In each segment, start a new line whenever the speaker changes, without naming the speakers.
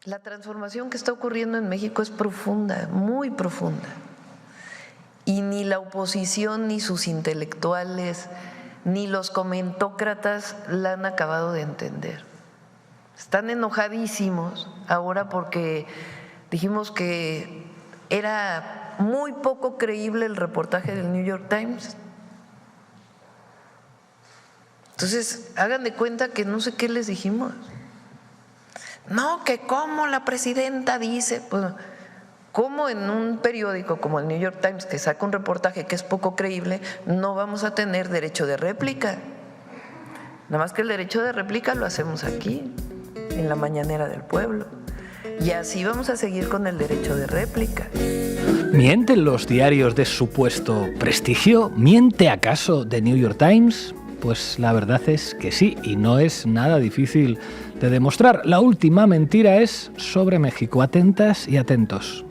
La transformación que está ocurriendo en México es profunda, muy profunda. Y ni la oposición, ni sus intelectuales, ni los comentócratas la han acabado de entender. Están enojadísimos ahora porque dijimos que era muy poco creíble el reportaje del New York Times. Entonces, hagan de cuenta que no sé qué les dijimos. No, que cómo la presidenta dice, pues, cómo en un periódico como el New York Times, que saca un reportaje que es poco creíble, no vamos a tener derecho de réplica. Nada más que el derecho de réplica lo hacemos aquí, en la mañanera del pueblo. Y así vamos a seguir con el derecho de réplica.
¿Mienten los diarios de supuesto prestigio? ¿Miente acaso The New York Times? Pues la verdad es que sí, y no es nada difícil de demostrar. La última mentira es sobre México. Atentas y atentos.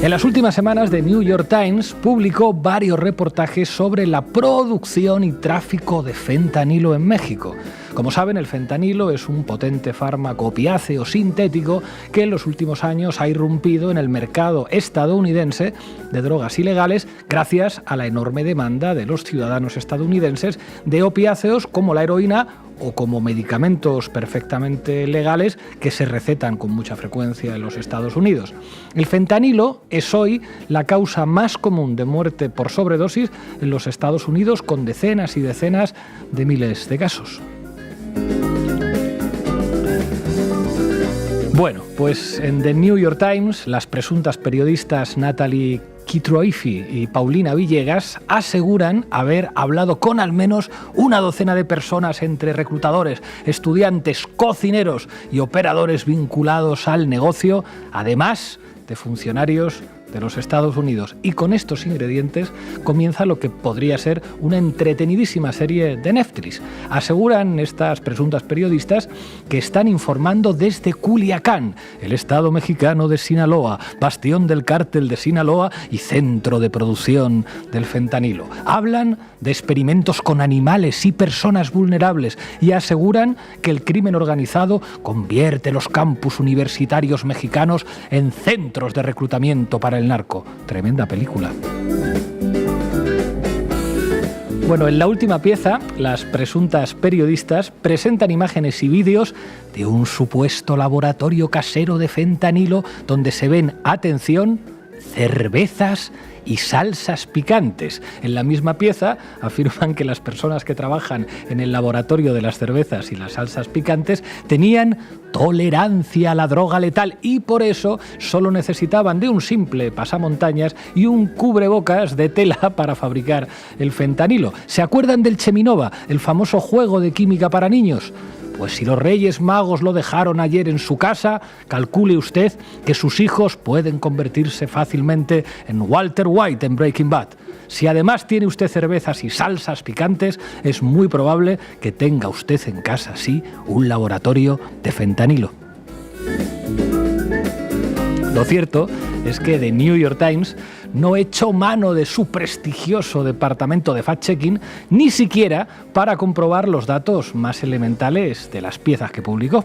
En las últimas semanas, The New York Times publicó varios reportajes sobre la producción y tráfico de fentanilo en México. Como saben, el fentanilo es un potente fármaco opiáceo sintético que en los últimos años ha irrumpido en el mercado estadounidense de drogas ilegales gracias a la enorme demanda de los ciudadanos estadounidenses de opiáceos como la heroína o como medicamentos perfectamente legales que se recetan con mucha frecuencia en los Estados Unidos. El fentanilo es hoy la causa más común de muerte por sobredosis en los Estados Unidos, con decenas y decenas de miles de casos. Bueno, pues en The New York Times, las presuntas periodistas Natalie Kitroifi y Paulina Villegas aseguran haber hablado con al menos una docena de personas entre reclutadores, estudiantes, cocineros y operadores vinculados al negocio, además de funcionarios de los Estados Unidos. Y con estos ingredientes comienza lo que podría ser una entretenidísima serie de Netflix. Aseguran estas presuntas periodistas que están informando desde Culiacán, el estado mexicano de Sinaloa, bastión del cártel de Sinaloa y centro de producción del fentanilo. Hablan de experimentos con animales y personas vulnerables y aseguran que el crimen organizado convierte los campus universitarios mexicanos en centros de reclutamiento para el narco. Tremenda película. Bueno, en la última pieza, las presuntas periodistas presentan imágenes y vídeos de un supuesto laboratorio casero de fentanilo donde se ven, atención, cervezas y salsas picantes. En la misma pieza afirman que las personas que trabajan en el laboratorio de las cervezas y las salsas picantes tenían tolerancia a la droga letal y por eso solo necesitaban de un simple pasamontañas y un cubrebocas de tela para fabricar el fentanilo. ¿Se acuerdan del Cheminova, el famoso juego de química para niños? Pues si los Reyes Magos lo dejaron ayer en su casa, calcule usted que sus hijos pueden convertirse fácilmente en Walter White en Breaking Bad. Si además tiene usted cervezas y salsas picantes, es muy probable que tenga usted en casa, sí, un laboratorio de fentanilo. Lo cierto es que The New York Times no echó mano de su prestigioso departamento de fact-checking, ni siquiera para comprobar los datos más elementales de las piezas que publicó.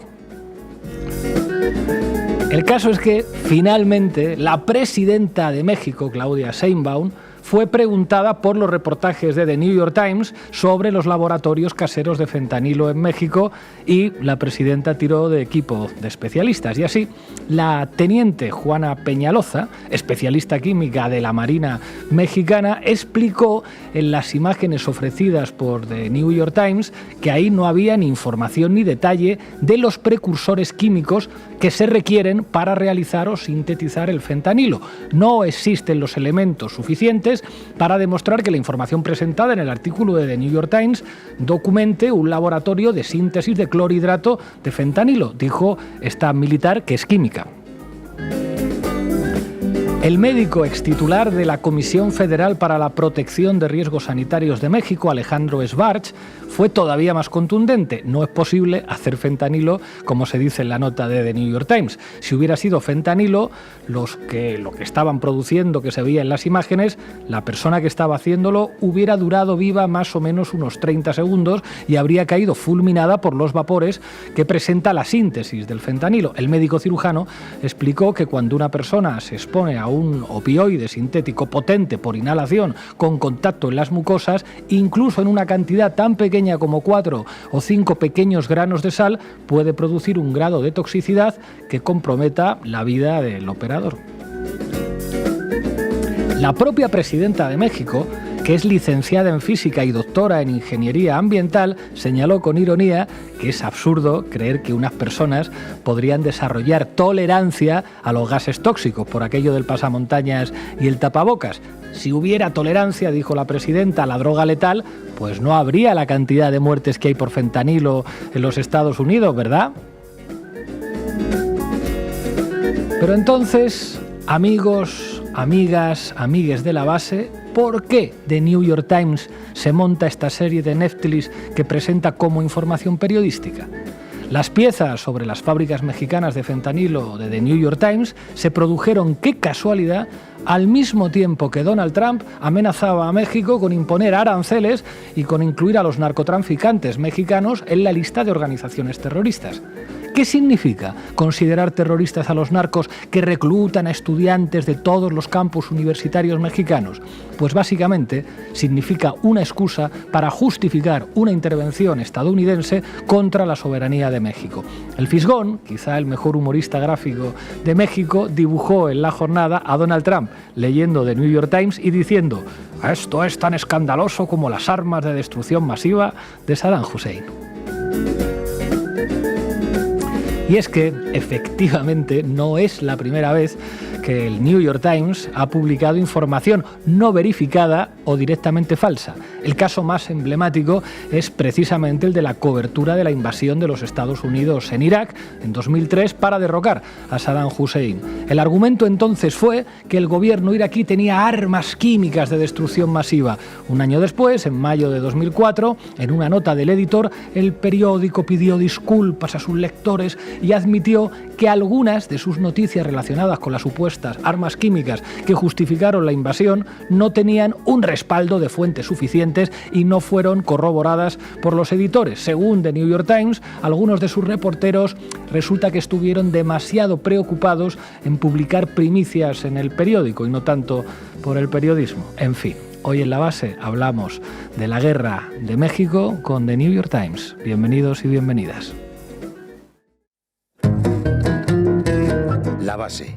El caso es que, finalmente, la presidenta de México, Claudia Sheinbaum, fue preguntada por los reportajes de The New York Times sobre los laboratorios caseros de fentanilo en México y la presidenta tiró de equipo de especialistas. Y así, la teniente Juana Peñaloza, especialista química de la Marina mexicana, explicó en las imágenes ofrecidas por The New York Times que ahí no había ni información ni detalle de los precursores químicos que se requieren para realizar o sintetizar el fentanilo. No existen los elementos suficientes para demostrar que la información presentada en el artículo de The New York Times documente un laboratorio de síntesis de clorhidrato de fentanilo, dijo esta militar que es química. El médico extitular de la Comisión Federal para la Protección de Riesgos Sanitarios de México, Alejandro Schwartz, fue todavía más contundente. No es posible hacer fentanilo, como se dice en la nota de The New York Times. Si hubiera sido fentanilo, lo que estaban produciendo, que se veía en las imágenes, la persona que estaba haciéndolo hubiera durado viva más o menos unos 30 segundos y habría caído fulminada por los vapores que presenta la síntesis del fentanilo. El médico cirujano explicó que cuando una persona se expone a un opioide sintético potente por inhalación con contacto en las mucosas, incluso en una cantidad tan pequeña como 4 o 5 pequeños granos de sal, puede producir un grado de toxicidad que comprometa la vida del operador. La propia presidenta de México, que es licenciada en física y doctora en ingeniería ambiental, señaló con ironía que es absurdo creer que unas personas podrían desarrollar tolerancia a los gases tóxicos por aquello del pasamontañas y el tapabocas. Si hubiera tolerancia, dijo la presidenta, a la droga letal, pues no habría la cantidad de muertes que hay por fentanilo en los Estados Unidos, ¿verdad? Pero entonces, amigos, amigas, amigues de la base, ¿por qué The New York Times se monta esta serie de Netflix que presenta como información periodística? Las piezas sobre las fábricas mexicanas de fentanilo de The New York Times se produjeron, qué casualidad, al mismo tiempo que Donald Trump amenazaba a México con imponer aranceles y con incluir a los narcotraficantes mexicanos en la lista de organizaciones terroristas. ¿Qué significa considerar terroristas a los narcos que reclutan a estudiantes de todos los campus universitarios mexicanos? Pues básicamente significa una excusa para justificar una intervención estadounidense contra la soberanía de México. El Fisgón, quizá el mejor humorista gráfico de México, dibujó en la jornada a Donald Trump leyendo The New York Times y diciendo: «Esto es tan escandaloso como las armas de destrucción masiva de Saddam Hussein». Y es que, efectivamente, no es la primera vez que el New York Times ha publicado información no verificada o directamente falsa. El caso más emblemático es precisamente el de la cobertura de la invasión de los Estados Unidos en Irak en 2003 para derrocar a Saddam Hussein. El argumento entonces fue que el gobierno iraquí tenía armas químicas de destrucción masiva. Un año después, en mayo de 2004, en una nota del editor, el periódico pidió disculpas a sus lectores y admitió que algunas de sus noticias relacionadas con las supuestas armas químicas que justificaron la invasión no tenían un respaldo de fuentes suficientes y no fueron corroboradas por los editores. Según The New York Times, algunos de sus reporteros resulta que estuvieron demasiado preocupados en publicar primicias en el periódico y no tanto por el periodismo. En fin, hoy en La Base hablamos de la guerra de México con The New York Times. Bienvenidos y bienvenidas.
La Base,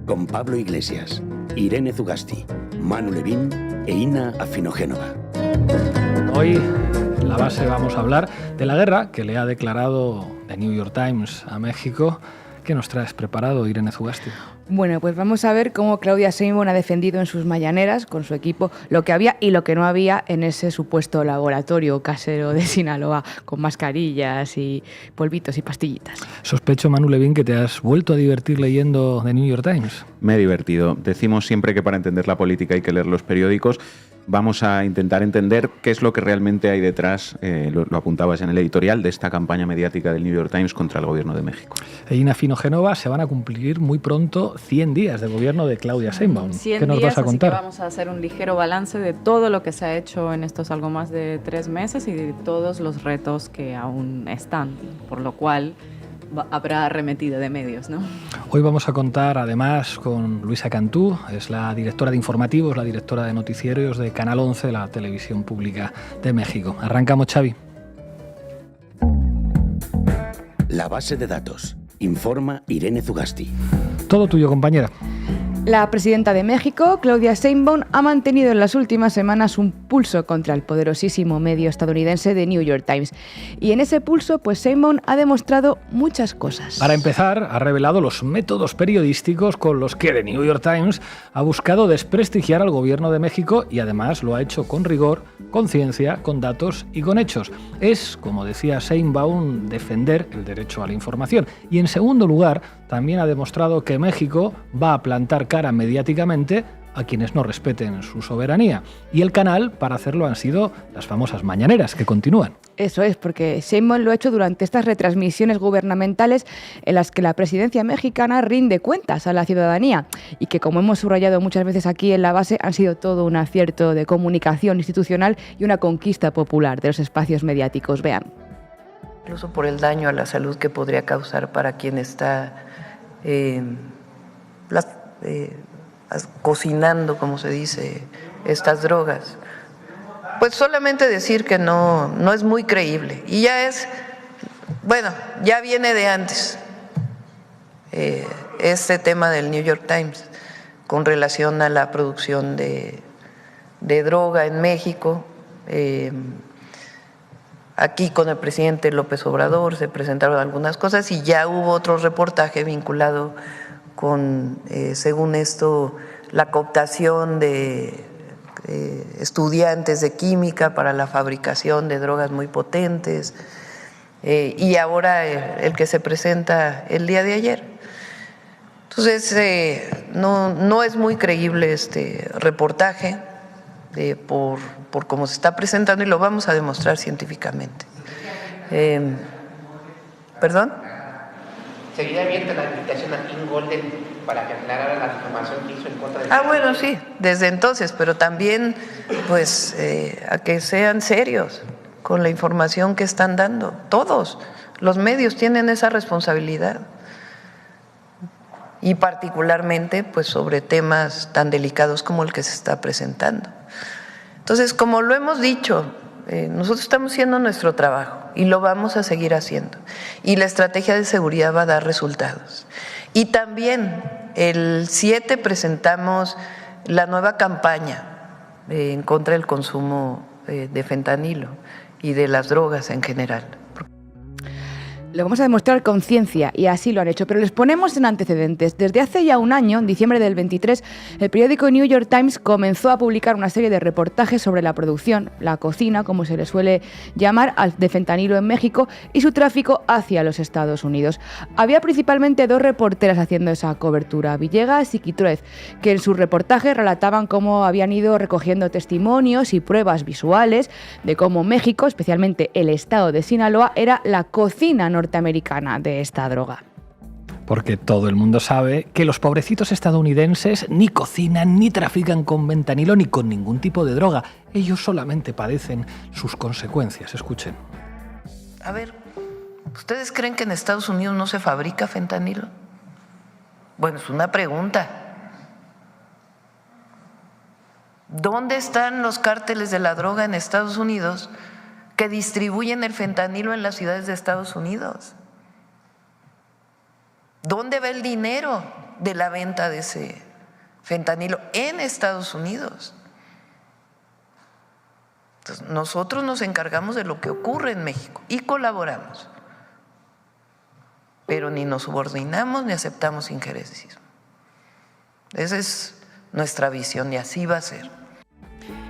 con Pablo Iglesias, Irene Zugasti, Manu Levín e Ina Afinogénova.
Hoy en La Base vamos a hablar de la guerra que le ha declarado The New York Times a México. ¿Qué nos traes preparado, Irene Zugasti?
Bueno, pues vamos a ver cómo Claudia Sheinbaum ha defendido en sus mañaneras con su equipo lo que había y lo que no había en ese supuesto laboratorio casero de Sinaloa con mascarillas y polvitos y pastillitas.
Sospecho, Manu Levín, que te has vuelto a divertir leyendo The New York Times.
Me he divertido. Decimos siempre que para entender la política hay que leer los periódicos. Vamos a intentar entender qué es lo que realmente hay detrás, lo apuntabas en el editorial, de esta campaña mediática del New York Times contra el gobierno de México.
Ina Afinogénova, se van a cumplir muy pronto 100 días de gobierno de Claudia Sheinbaum.
¿Qué nos vas a contar? Así que vamos a hacer un ligero balance de todo lo que se ha hecho en estos algo más de 3 meses y de todos los retos que aún están, por lo cual habrá arremetida de medios, ¿no?
Hoy vamos a contar además con Luisa Cantú, es la directora de informativos, la directora de noticieros de Canal 11, la televisión pública de México. Arrancamos, Xavi.
La Base de datos. Informa Irene Zugasti.
Todo tuyo, compañera.
La presidenta de México, Claudia Sheinbaum, ha mantenido en las últimas semanas un pulso contra el poderosísimo medio estadounidense The New York Times. Y en ese pulso, pues Sheinbaum ha demostrado muchas cosas.
Para empezar, ha revelado los métodos periodísticos con los que The New York Times ha buscado desprestigiar al gobierno de México y además lo ha hecho con rigor, con ciencia, con datos y con hechos. Es, como decía Sheinbaum, defender el derecho a la información. Y en segundo lugar, también ha demostrado que México va a plantar cara mediáticamente a quienes no respeten su soberanía. Y el canal para hacerlo han sido las famosas mañaneras, que continúan.
Eso es, porque Sheinbaum lo ha hecho durante estas retransmisiones gubernamentales en las que la presidencia mexicana rinde cuentas a la ciudadanía y que, como hemos subrayado muchas veces aquí en La Base, han sido todo un acierto de comunicación institucional y una conquista popular de los espacios mediáticos. Vean.
Incluso por el daño a la salud que podría causar para quien está cocinando, como se dice, estas drogas. Pues solamente decir que no es muy creíble. Y ya ya viene de antes este tema del New York Times con relación a la producción de droga en México. Aquí con el presidente López Obrador se presentaron algunas cosas y ya hubo otro reportaje vinculado con, según esto, la cooptación de estudiantes de química para la fabricación de drogas muy potentes, y ahora el que se presenta el día de ayer. Entonces, no es muy creíble este reportaje por cómo se está presentando y lo vamos a demostrar científicamente. ¿Perdón?
¿Seguiría abierta la invitación a Kim Golden para que aclarara la difamación que hizo en contra de...
Bueno, sí, desde entonces, pero también pues a que sean serios con la información que están dando. Todos los medios tienen esa responsabilidad y particularmente pues sobre temas tan delicados como el que se está presentando. Entonces, como lo hemos dicho, nosotros estamos haciendo nuestro trabajo y lo vamos a seguir haciendo. Y la estrategia de seguridad va a dar resultados. Y también el 7 presentamos la nueva campaña en contra del consumo de fentanilo y de las drogas en general.
Lo vamos a demostrar con ciencia y así lo han hecho, pero les ponemos en antecedentes. Desde hace ya un año, en diciembre del 23, el periódico New York Times comenzó a publicar una serie de reportajes sobre la producción, la cocina, como se le suele llamar, de fentanilo en México y su tráfico hacia los Estados Unidos. Había principalmente 2 reporteras haciendo esa cobertura, Villegas y Quitruez, que en sus reportajes relataban cómo habían ido recogiendo testimonios y pruebas visuales de cómo México, especialmente el estado de Sinaloa, era la cocina norteamericana de esta droga.
Porque todo el mundo sabe que los pobrecitos estadounidenses ni cocinan ni trafican con fentanilo ni con ningún tipo de droga. Ellos solamente padecen sus consecuencias. Escuchen.
A ver, ¿ustedes creen que en Estados Unidos no se fabrica fentanilo? Bueno, es una pregunta. ¿Dónde están los cárteles de la droga en Estados Unidos que distribuyen el fentanilo en las ciudades de Estados Unidos? ¿Dónde va el dinero de la venta de ese fentanilo en Estados Unidos? Entonces, nosotros nos encargamos de lo que ocurre en México y colaboramos, pero ni nos subordinamos ni aceptamos injerencismo. Esa es nuestra visión y así va a ser.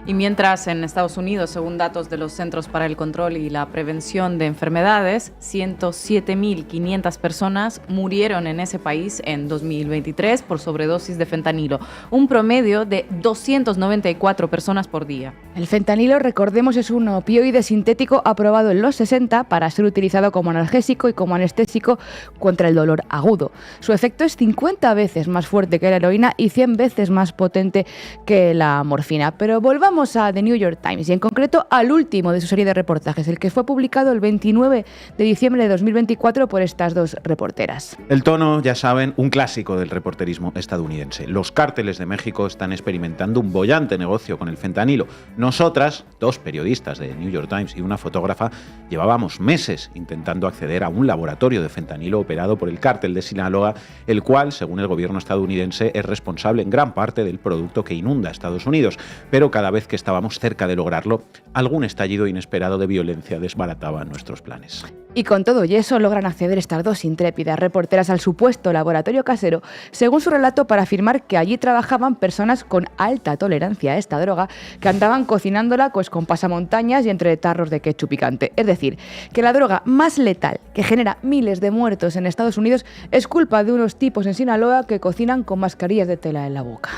Y mientras en Estados Unidos, según datos de los Centros para el Control y la Prevención de Enfermedades, 107.500 personas murieron en ese país en 2023 por sobredosis de fentanilo, un promedio de 294 personas por día.
El fentanilo, recordemos, es un opioide sintético aprobado en los 60 para ser utilizado como analgésico y como anestésico contra el dolor agudo. Su efecto es 50 veces más fuerte que la heroína y 100 veces más potente que la morfina. Pero volvamos a The New York Times y en concreto al último de su serie de reportajes, el que fue publicado el 29 de diciembre de 2024 por estas 2 reporteras.
El tono, ya saben, un clásico del reporterismo estadounidense. Los cárteles de México están experimentando un boyante negocio con el fentanilo. Nosotras, 2 periodistas de New York Times y una fotógrafa, llevábamos meses intentando acceder a un laboratorio de fentanilo operado por el cártel de Sinaloa, el cual, según el gobierno estadounidense, es responsable en gran parte del producto que inunda Estados Unidos. Pero cada vez vez que estábamos cerca de lograrlo, algún estallido inesperado de violencia desbarataba nuestros planes.
Y con todo y eso logran acceder estas dos intrépidas reporteras al supuesto laboratorio casero, según su relato, para afirmar que allí trabajaban personas con alta tolerancia a esta droga, que andaban cocinándola pues, con pasamontañas y entre tarros de ketchup picante. Es decir, que la droga más letal, que genera miles de muertos en Estados Unidos, es culpa de unos tipos en Sinaloa que cocinan con mascarillas de tela en la boca.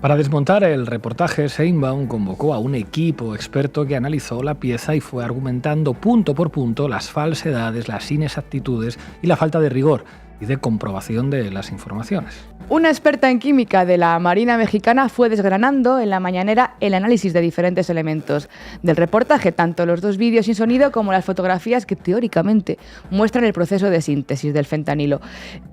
Para desmontar el reportaje, Sheinbaum convocó a un equipo experto que analizó la pieza y fue argumentando punto por punto las falsedades, las inexactitudes y la falta de rigor y de comprobación de las informaciones.
Una experta en química de la Marina Mexicana fue desgranando en la mañanera el análisis de diferentes elementos del reportaje, tanto los dos vídeos sin sonido como las fotografías que teóricamente muestran el proceso de síntesis del fentanilo.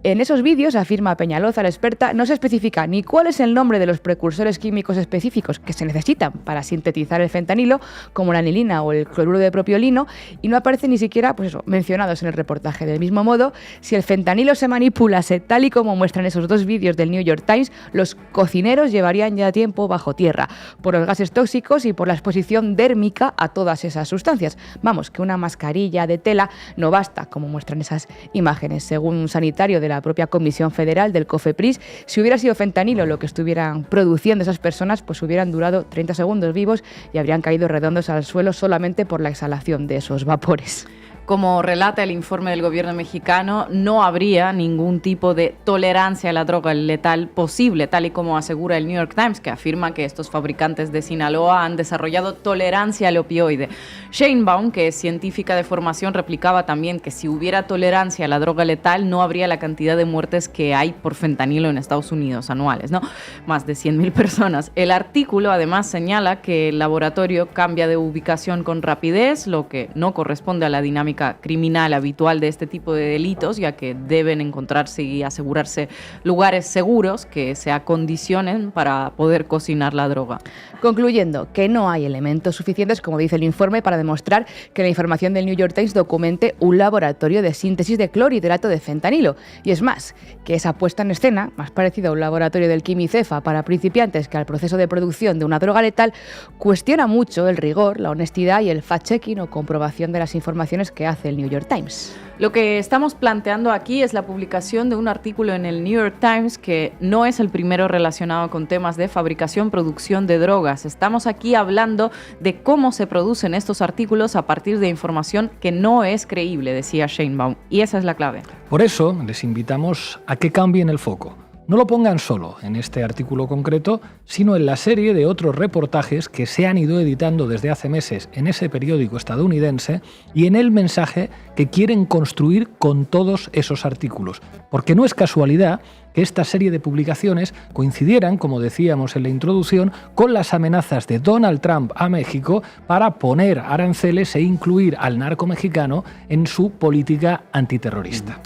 En esos vídeos, afirma Peñaloza, la experta, no se especifica ni cuál es el nombre de los precursores químicos específicos que se necesitan para sintetizar el fentanilo, como la anilina o el cloruro de propiolino, y no aparecen ni siquiera mencionados en el reportaje. Del mismo modo, si el fentanilo se manipulase tal y como muestran esos dos vídeos del New York Times, los cocineros llevarían ya tiempo bajo tierra por los gases tóxicos y por la exposición dérmica a todas esas sustancias. Vamos, que una mascarilla de tela no basta, como muestran esas imágenes. Según un sanitario de la propia Comisión Federal del COFEPRIS, si hubiera sido fentanilo lo que estuvieran produciendo esas personas, pues hubieran durado 30 segundos vivos y habrían caído redondos al suelo solamente por la exhalación de esos vapores.
Como relata el informe del gobierno mexicano, no habría ningún tipo de tolerancia a la droga letal posible, tal y como asegura el New York Times, que afirma que estos fabricantes de Sinaloa han desarrollado tolerancia al opioide. Sheinbaum, que es científica de formación, replicaba también que si hubiera tolerancia a la droga letal, no habría la cantidad de muertes que hay por fentanilo en Estados Unidos anuales, ¿no? Más de 100,000 personas. El artículo además señala que el laboratorio cambia de ubicación con rapidez, lo que no corresponde a la dinámica criminal habitual de este tipo de delitos, ya que deben encontrarse y asegurarse lugares seguros que se acondicionen para poder cocinar la droga.
Concluyendo, que no hay elementos suficientes, como dice el informe, para demostrar que la información del New York Times documente un laboratorio de síntesis de clorhidrato de fentanilo. Y es más, que esa puesta en escena, más parecida a un laboratorio del Quimicefa para principiantes que al proceso de producción de una droga letal, cuestiona mucho el rigor, la honestidad y el fact-checking o comprobación de las informaciones que hace el New York Times.
Lo que estamos planteando aquí es la publicación de un artículo en el New York Times que no es el primero relacionado con temas de fabricación, producción de drogas. Estamos aquí hablando de cómo se producen estos artículos a partir de información que no es creíble, decía Sheinbaum, y esa es la clave.
Por eso les invitamos a que cambien el foco. No lo pongan solo en este artículo concreto, sino en la serie de otros reportajes que se han ido editando desde hace meses en ese periódico estadounidense y en el mensaje que quieren construir con todos esos artículos. Porque no es casualidad que esta serie de publicaciones coincidieran, como decíamos en la introducción, con las amenazas de Donald Trump a México para poner aranceles e incluir al narco mexicano en su política antiterrorista.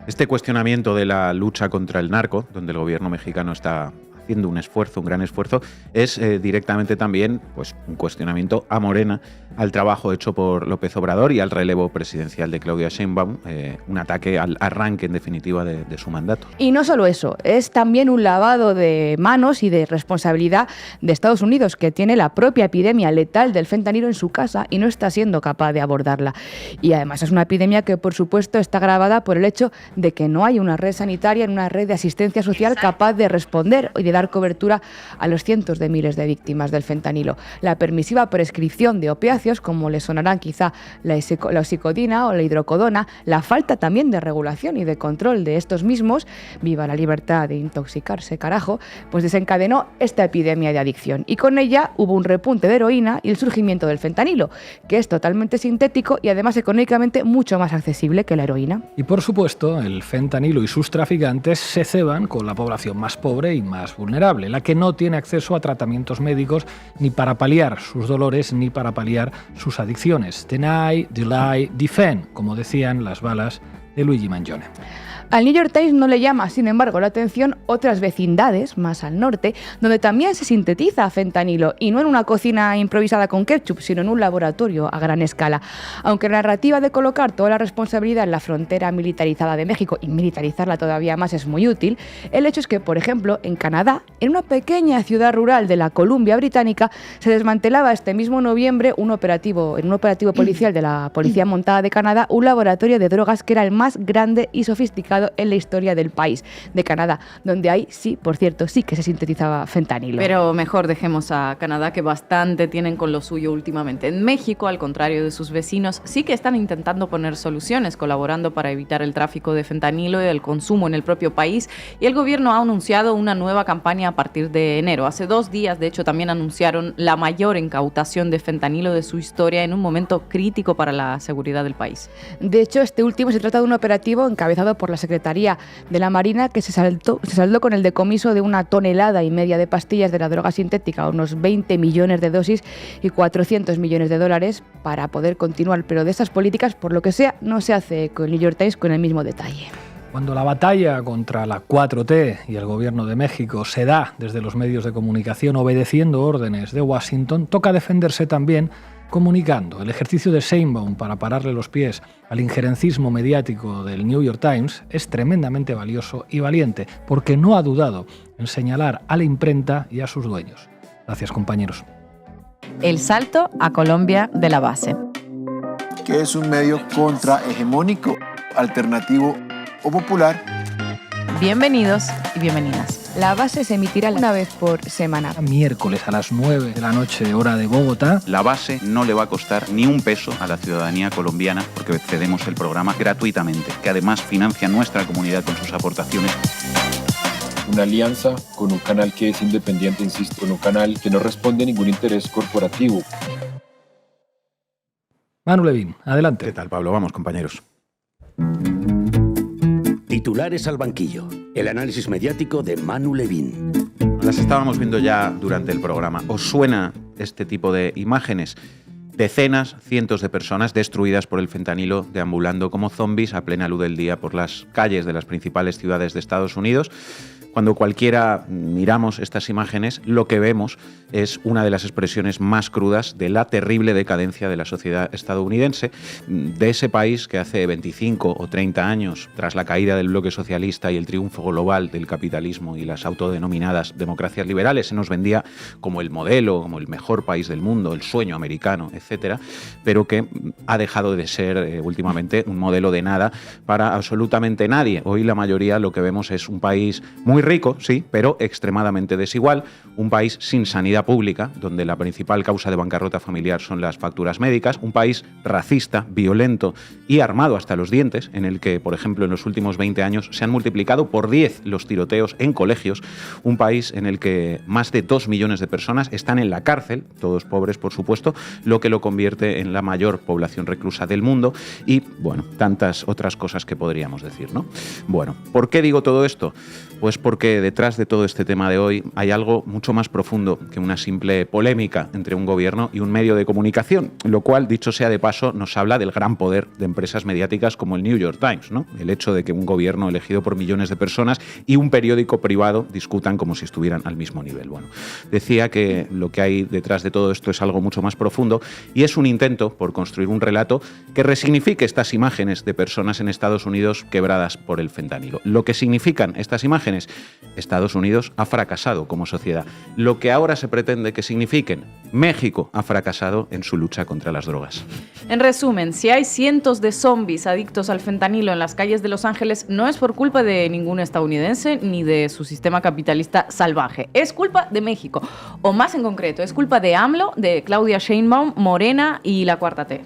Este cuestionamiento de la lucha contra el narco, donde el gobierno mexicano está haciendo un esfuerzo, un gran esfuerzo, es directamente también pues, un cuestionamiento a Morena, al trabajo hecho por López Obrador y al relevo presidencial de Claudia Sheinbaum, un ataque al arranque, en definitiva, de su mandato.
Y no solo eso, es también un lavado de manos y de responsabilidad de Estados Unidos, que tiene la propia epidemia letal del fentanilo en su casa y no está siendo capaz de abordarla. Y además es una epidemia que, por supuesto, está agravada por el hecho de que no hay una red sanitaria, una red de asistencia social capaz de responder y de dar cobertura a los cientos de miles de víctimas del fentanilo. La permisiva prescripción de opiáceos, como le sonarán quizá la oxicodina o la hidrocodona, la falta también de regulación y de control de estos mismos, viva la libertad de intoxicarse, carajo, pues desencadenó esta epidemia de adicción. Y con ella hubo un repunte de heroína y el surgimiento del fentanilo, que es totalmente sintético y además económicamente mucho más accesible que la heroína.
Y por supuesto, el fentanilo y sus traficantes se ceban con la población más pobre y más vulnerable, la que no tiene acceso a tratamientos médicos ni para paliar sus dolores ni para paliar sus adicciones. Deny, delay, defend, como decían las balas de Luigi Mangione.
Al New York Times no le llama, sin embargo, la atención otras vecindades más al norte, donde también se sintetiza fentanilo, y no en una cocina improvisada con ketchup, sino en un laboratorio a gran escala. Aunque la narrativa de colocar toda la responsabilidad en la frontera militarizada de México y militarizarla todavía más es muy útil, el hecho es que, por ejemplo, en Canadá, en una pequeña ciudad rural de la Columbia Británica, se desmantelaba este mismo noviembre en un operativo policial de la Policía Montada de Canadá, un laboratorio de drogas que era el más grande y sofisticado en la historia del país, de Canadá, donde ahí sí, por cierto, sí que se sintetizaba fentanilo.
Pero mejor dejemos a Canadá, que bastante tienen con lo suyo últimamente. En México, al contrario de sus vecinos, sí que están intentando poner soluciones, colaborando para evitar el tráfico de fentanilo y el consumo en el propio país, y el gobierno ha anunciado una nueva campaña a partir de enero. Hace 2 días, de hecho, también anunciaron la mayor incautación de fentanilo de su historia en un momento crítico para la seguridad del país.
De hecho, este último se trata de un operativo encabezado por la Secretaría de la Marina, que se saldó con el decomiso de 1,5 toneladas de pastillas de la droga sintética, unos 20 millones de dosis y 400 millones de dólares para poder continuar. Pero de estas políticas, por lo que sea, no se hace con el New York Times con el mismo detalle.
Cuando la batalla contra la 4T y el gobierno de México se da desde los medios de comunicación obedeciendo órdenes de Washington, toca defenderse también comunicando. El ejercicio de Sheinbaum para pararle los pies al injerencismo mediático del New York Times es tremendamente valioso y valiente, porque no ha dudado en señalar a la imprenta y a sus dueños. Gracias, compañeros.
El salto a Colombia de la base.
Que es un medio contrahegemónico, alternativo o popular.
Bienvenidos y bienvenidas.
La base se emitirá una vez por semana.
Miércoles a las 9 de la noche, hora de Bogotá.
La base no le va a costar ni un peso a la ciudadanía colombiana porque cedemos el programa gratuitamente, que además financia nuestra comunidad con sus aportaciones.
Una alianza con un canal que es independiente, insisto, con un canal que no responde a ningún interés corporativo.
Manu Levín, adelante.
¿Qué tal, Pablo? Vamos, compañeros.
Titulares al banquillo. El análisis mediático de Manu Levín.
Las estábamos viendo ya durante el programa. ¿Os suena este tipo de imágenes? Decenas, cientos de personas destruidas por el fentanilo, deambulando como zombies a plena luz del día por las calles de las principales ciudades de Estados Unidos. Cuando cualquiera miramos estas imágenes, lo que vemos es una de las expresiones más crudas de la terrible decadencia de la sociedad estadounidense, de ese país que hace 25 o 30 años, tras la caída del bloque socialista y el triunfo global del capitalismo y las autodenominadas democracias liberales, se nos vendía como el modelo, como el mejor país del mundo, el sueño americano, etcétera, pero que ha dejado de ser últimamente un modelo de nada para absolutamente nadie. Hoy la mayoría lo que vemos es un país muy rico, sí, pero extremadamente desigual, un país sin sanidad pública, donde la principal causa de bancarrota familiar son las facturas médicas, un país racista, violento y armado hasta los dientes, en el que, por ejemplo, en los últimos 20 años se han multiplicado por 10 los tiroteos en colegios, un país en el que más de 2 millones de personas están en la cárcel, todos pobres, por supuesto, lo que lo convierte en la mayor población reclusa del mundo y, bueno, tantas otras cosas que podríamos decir, ¿no? Bueno, ¿por qué digo todo esto? Pues porque detrás de todo este tema de hoy hay algo mucho más profundo que una simple polémica entre un gobierno y un medio de comunicación, lo cual, dicho sea de paso, nos habla del gran poder de empresas mediáticas como el New York Times, ¿no? El hecho de que un gobierno elegido por millones de personas y un periódico privado discutan como si estuvieran al mismo nivel. Bueno, decía que lo que hay detrás de todo esto es algo mucho más profundo y es un intento por construir un relato que resignifique estas imágenes de personas en Estados Unidos quebradas por el fentanilo. Lo que significan estas imágenes: Estados Unidos ha fracasado como sociedad. Lo que ahora se pretende que signifiquen: México ha fracasado en su lucha contra las drogas.
En resumen, si hay cientos de zombies adictos al fentanilo en las calles de Los Ángeles, no es por culpa de ningún estadounidense ni de su sistema capitalista salvaje. Es culpa de México. O más en concreto, es culpa de AMLO, de Claudia Sheinbaum, Morena y la Cuarta T.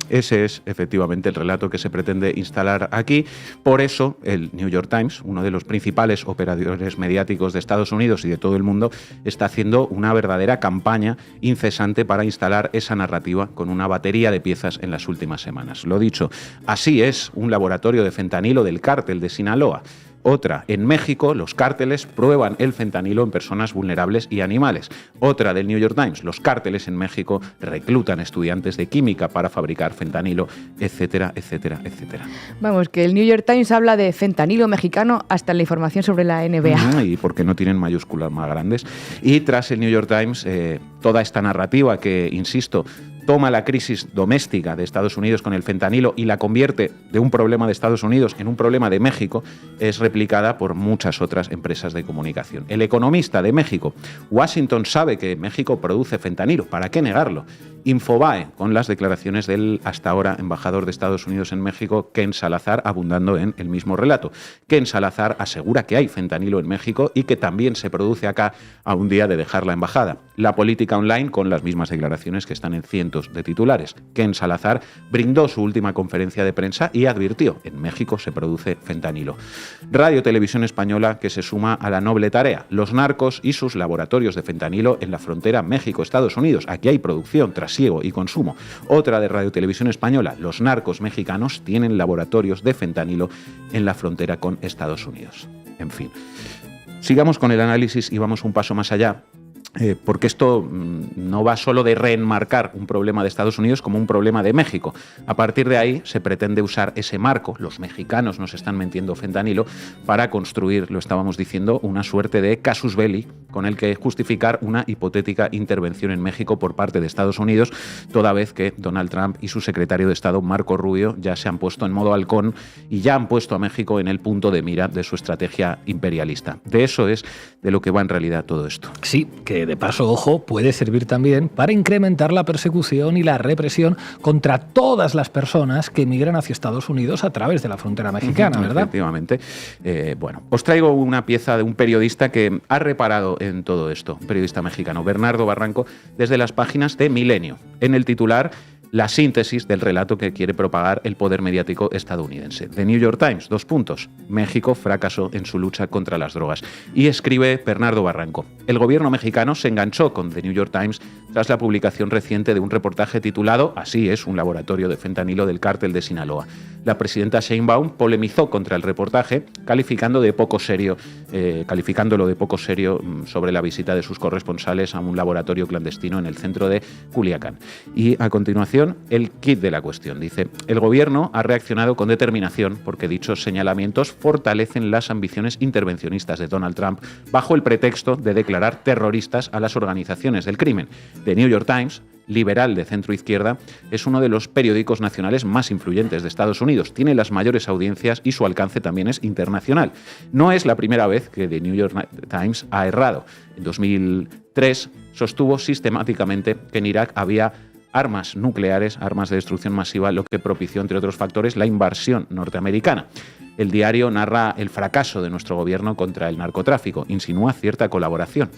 Ese es efectivamente el relato que se pretende instalar aquí. Por eso el New York Times, uno de los principales operadores mediáticos de Estados Unidos y de todo el mundo, está haciendo una verdadera campaña incesante para instalar esa narrativa con una batería de piezas en las últimas semanas. Lo dicho, así es un laboratorio de fentanilo del cártel de Sinaloa. Otra, en México, los cárteles prueban el fentanilo en personas vulnerables y animales. Otra del New York Times, los cárteles en México reclutan estudiantes de química para fabricar fentanilo, etcétera, etcétera, etcétera.
Vamos, que el New York Times habla de fentanilo mexicano hasta en la información sobre la NBA.
Y porque no tienen mayúsculas más grandes. Y tras el New York Times, toda esta narrativa que, insisto, toma la crisis doméstica de Estados Unidos con el fentanilo y la convierte de un problema de Estados Unidos en un problema de México, es replicada por muchas otras empresas de comunicación. El Economista de México: Washington sabe que México produce fentanilo, ¿para qué negarlo? Infobae, con las declaraciones del hasta ahora embajador de Estados Unidos en México, Ken Salazar, abundando en el mismo relato. Ken Salazar asegura que hay fentanilo en México y que también se produce acá a un día de dejar la embajada. La Política Online, con las mismas declaraciones que están en cientos de titulares. Ken Salazar brindó su última conferencia de prensa y advirtió: en México se produce fentanilo. Radio Televisión Española, que se suma a la noble tarea: los narcos y sus laboratorios de fentanilo en la frontera México-Estados Unidos. Aquí hay producción, trasiego y consumo. Otra de Radio Televisión Española: los narcos mexicanos tienen laboratorios de fentanilo en la frontera con Estados Unidos. En fin, sigamos con el análisis y vamos un paso más allá. Porque esto no va solo de reenmarcar un problema de Estados Unidos como un problema de México. A partir de ahí se pretende usar ese marco, los mexicanos nos están metiendo fentanilo, para construir, lo estábamos diciendo, una suerte de casus belli con el que justificar una hipotética intervención en México por parte de Estados Unidos, toda vez que Donald Trump y su secretario de Estado, Marco Rubio, ya se han puesto en modo halcón y ya han puesto a México en el punto de mira de su estrategia imperialista. De eso es de lo que va en realidad todo esto.
Sí, que de paso, ojo, puede servir también para incrementar la persecución y la represión contra todas las personas que emigran hacia Estados Unidos a través de la frontera mexicana, ¿verdad?
Efectivamente. Bueno, os traigo una pieza de un periodista que ha reparado en todo esto, un periodista mexicano, Bernardo Barranco, desde las páginas de Milenio. En el titular, la síntesis del relato que quiere propagar el poder mediático estadounidense. The New York Times, : México fracasó en su lucha contra las drogas. Y escribe Bernardo Barranco: el gobierno mexicano se enganchó con The New York Times tras la publicación reciente de un reportaje titulado "Así es un laboratorio de fentanilo del cártel de Sinaloa". La presidenta Sheinbaum polemizó contra el reportaje, calificándolo de poco serio sobre la visita de sus corresponsales a un laboratorio clandestino en el centro de Culiacán. Y a continuación, el kit de la cuestión. Dice: el gobierno ha reaccionado con determinación porque dichos señalamientos fortalecen las ambiciones intervencionistas de Donald Trump bajo el pretexto de declarar terroristas a las organizaciones del crimen. The New York Times, liberal de centro-izquierda, es uno de los periódicos nacionales más influyentes de Estados Unidos. Tiene las mayores audiencias y su alcance también es internacional. No es la primera vez que The New York Times ha errado. En 2003 sostuvo sistemáticamente que en Irak había armas nucleares, armas de destrucción masiva, lo que propició, entre otros factores, la invasión norteamericana. El diario narra el fracaso de nuestro gobierno contra el narcotráfico, insinúa cierta colaboración.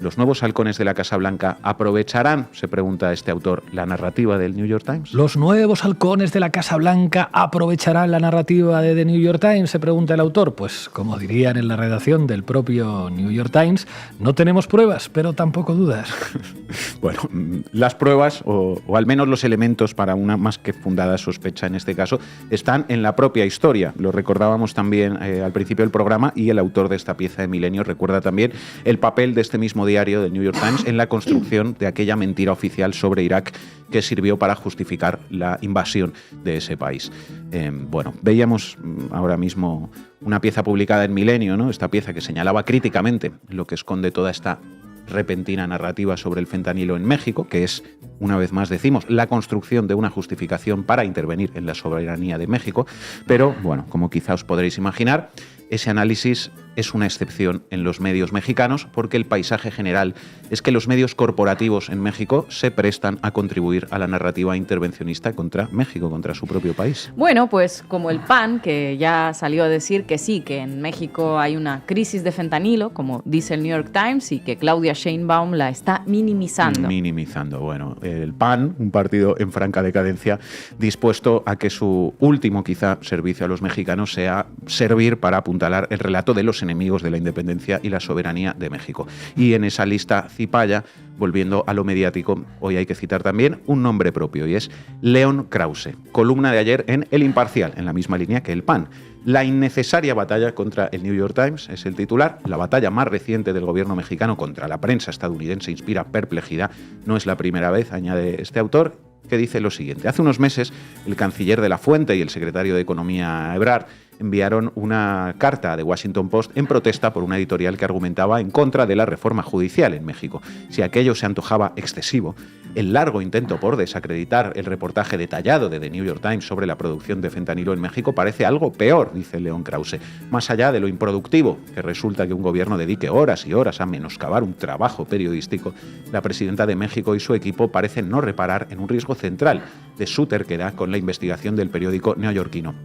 ¿Los nuevos halcones de la Casa Blanca aprovecharán, se pregunta este autor, la narrativa del New York Times?
¿Los nuevos halcones de la Casa Blanca aprovecharán la narrativa de The New York Times?, se pregunta el autor. Pues, como dirían en la redacción del propio New York Times, no tenemos pruebas, pero tampoco dudas.
Bueno, las pruebas, o al menos los elementos para una más que fundada sospecha en este caso, están en la propia historia. Lo recordábamos también al principio del programa, y el autor de esta pieza de Milenio recuerda también el papel de este mismo diario del New York Times en la construcción de aquella mentira oficial sobre Irak que sirvió para justificar la invasión de ese país. Bueno, veíamos ahora mismo una pieza publicada en Milenio, ¿no? Esta pieza que señalaba críticamente lo que esconde toda esta repentina narrativa sobre el fentanilo en México, que es, una vez más decimos, la construcción de una justificación para intervenir en la soberanía de México. Pero, bueno, como quizá os podréis imaginar, ese análisis es una excepción en los medios mexicanos, porque el paisaje general es que los medios corporativos en México se prestan a contribuir a la narrativa intervencionista contra México, contra su propio país.
Bueno, pues como el PAN, que ya salió a decir que sí, que en México hay una crisis de fentanilo, como dice el New York Times, y que Claudia Sheinbaum la está minimizando.
Bueno, el PAN, un partido en franca decadencia, dispuesto a que su último, quizá, servicio a los mexicanos sea servir para apuntalar el relato de los enemigos de la independencia y la soberanía de México. Y en esa lista cipaya, volviendo a lo mediático, hoy hay que citar también un nombre propio, y es León Krause, columna de ayer en El Imparcial, en la misma línea que el PAN. La innecesaria batalla contra el New York Times es el titular. La batalla más reciente del gobierno mexicano contra la prensa estadounidense inspira perplejidad. No es la primera vez, añade este autor, que dice lo siguiente. Hace unos meses, el canciller de La Fuente y el secretario de Economía, Ebrard, enviaron una carta a The Washington Post en protesta por una editorial que argumentaba en contra de la reforma judicial en México. Si aquello se antojaba excesivo, el largo intento por desacreditar el reportaje detallado de The New York Times sobre la producción de fentanilo en México parece algo peor, dice León Krause. Más allá de lo improductivo, que resulta que un gobierno dedique horas y horas a menoscabar un trabajo periodístico, la presidenta de México y su equipo parecen no reparar en un riesgo central de su terquedad con la investigación del periódico neoyorquino.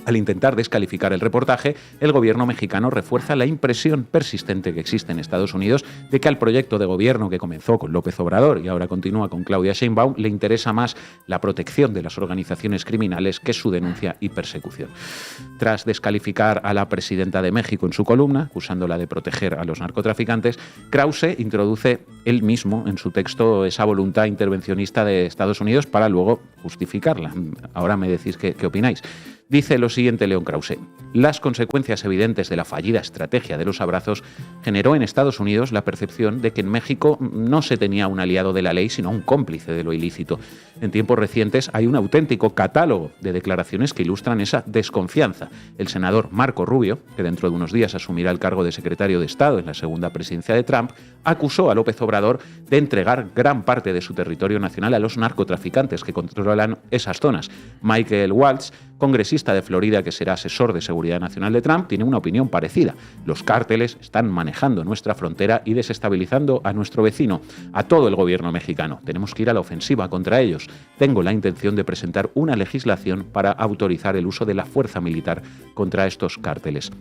Al intentar descalificar el reportaje, el gobierno mexicano refuerza la impresión persistente que existe en Estados Unidos de que al proyecto de gobierno que comenzó con López Obrador y ahora continúa con Claudia Sheinbaum le interesa más la protección de las organizaciones criminales que su denuncia y persecución. Tras descalificar a la presidenta de México en su columna, acusándola de proteger a los narcotraficantes, Krause introduce él mismo en su texto esa voluntad intervencionista de Estados Unidos para luego justificarla. Ahora me decís qué opináis. Dice lo siguiente León Krause. Las consecuencias evidentes de la fallida estrategia de los abrazos generó en Estados Unidos la percepción de que en México no se tenía un aliado de la ley, sino un cómplice de lo ilícito. En tiempos recientes hay un auténtico catálogo de declaraciones que ilustran esa desconfianza. El senador Marco Rubio, que dentro de unos días asumirá el cargo de secretario de Estado en la segunda presidencia de Trump, acusó a López Obrador de entregar gran parte de su territorio nacional a los narcotraficantes que controlan esas zonas. Michael Waltz, congresista de Florida que será asesor de seguridad nacional de Trump, tiene una opinión parecida. Los cárteles están manejando nuestra frontera y desestabilizando a nuestro vecino, a todo el gobierno mexicano. Tenemos que ir a la ofensiva contra ellos. Tengo la intención de presentar una legislación para autorizar el uso de la fuerza militar contra estos cárteles.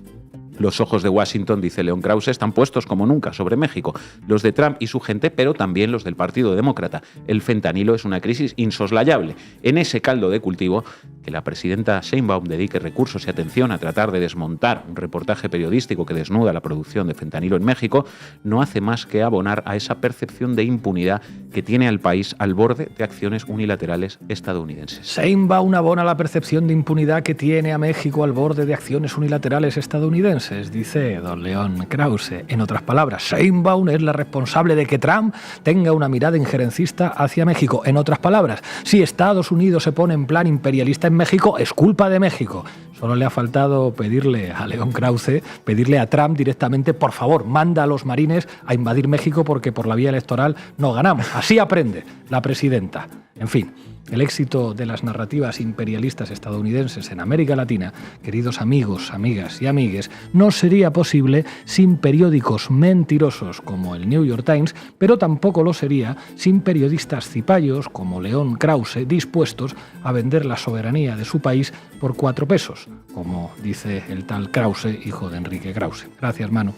Los ojos de Washington, dice León Krause, están puestos como nunca sobre México, los de Trump y su gente, pero también los del Partido Demócrata. El fentanilo es una crisis insoslayable. En ese caldo de cultivo, que la presidenta Sheinbaum dedique recursos y atención a tratar de desmontar un reportaje periodístico que desnuda la producción de fentanilo en México, no hace más que abonar a esa percepción de impunidad que tiene al país al borde de acciones unilaterales estadounidenses.
Sheinbaum abona la percepción de impunidad que tiene a México al borde de acciones unilaterales estadounidenses, dice don León Krause. En otras palabras, Sheinbaum es la responsable de que Trump tenga una mirada injerencista hacia México. En otras palabras, si Estados Unidos se pone en plan imperialista en México, es culpa de México. Solo le ha faltado pedirle a León Krause, pedirle a Trump directamente, por favor, manda a los marines a invadir México porque por la vía electoral no ganamos. Así aprende la presidenta. En fin, el éxito de las narrativas imperialistas estadounidenses en América Latina, queridos amigos, amigas y amigues, no sería posible sin periódicos mentirosos como el New York Times, pero tampoco lo sería sin periodistas cipayos como León Krause dispuestos a vender la soberanía de su país por 4 pesos, como dice el tal Krause, hijo de Enrique Krause. Gracias, Manu.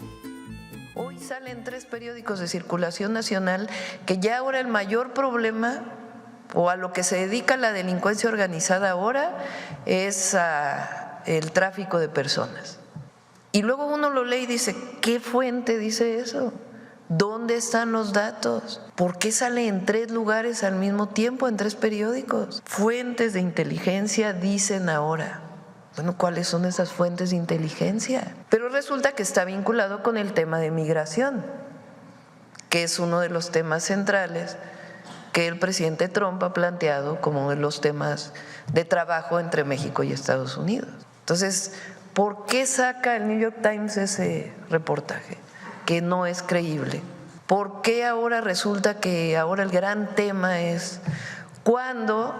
Hoy salen 3 periódicos de circulación nacional que ya ahora el mayor problema o a lo que se dedica la delincuencia organizada ahora es el tráfico de personas. Y luego uno lo lee y dice, ¿qué fuente dice eso? ¿Dónde están los datos? ¿Por qué sale en 3 lugares al mismo tiempo, en 3 periódicos? Fuentes de inteligencia dicen ahora. Bueno, ¿cuáles son esas fuentes de inteligencia? Pero resulta que está vinculado con el tema de migración, que es uno de los temas centrales que el presidente Trump ha planteado como uno de los temas de trabajo entre México y Estados Unidos. Entonces, ¿por qué saca el New York Times ese reportaje? Que no es creíble. ¿Por qué ahora resulta que ahora el gran tema es cuando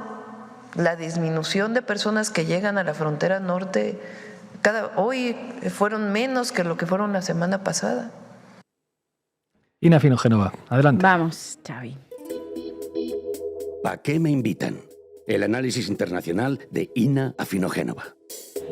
la disminución de personas que llegan a la frontera norte hoy fueron menos que lo que fueron la semana pasada?
Ina Afinogenova, adelante.
Vamos, Xavi.
¿A qué me invitan? El análisis internacional de Ina Afinogenova.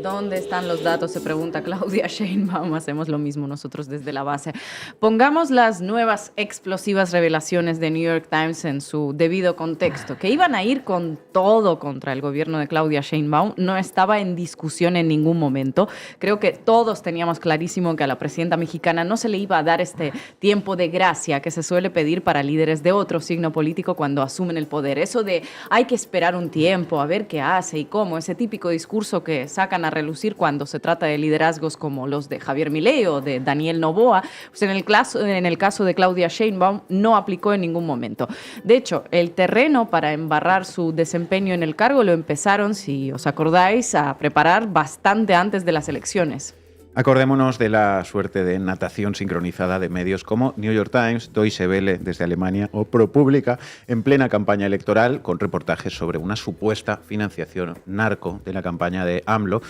¿Dónde están los datos?, se pregunta Claudia Sheinbaum. Hacemos lo mismo nosotros desde la base. Pongamos las nuevas explosivas revelaciones de New York Times en su debido contexto. Que iban a ir con todo contra el gobierno de Claudia Sheinbaum no estaba en discusión en ningún momento. Creo que todos teníamos clarísimo que a la presidenta mexicana no se le iba a dar este tiempo de gracia que se suele pedir para líderes de otro signo político cuando asumen el poder. Eso de hay que esperar un tiempo a ver qué hace y cómo, ese típico discurso que sacan salgan a relucir cuando se trata de liderazgos como los de Javier Milei o de Daniel Noboa, pues en el caso de Claudia Sheinbaum no aplicó en ningún momento. De hecho, el terreno para embarrar su desempeño en el cargo lo empezaron, si os acordáis, a preparar bastante antes de las elecciones.
Acordémonos de la suerte de natación sincronizada de medios como New York Times, Deutsche Welle desde Alemania o ProPublica en plena campaña electoral con reportajes sobre una supuesta financiación narco de la campaña de AMLO,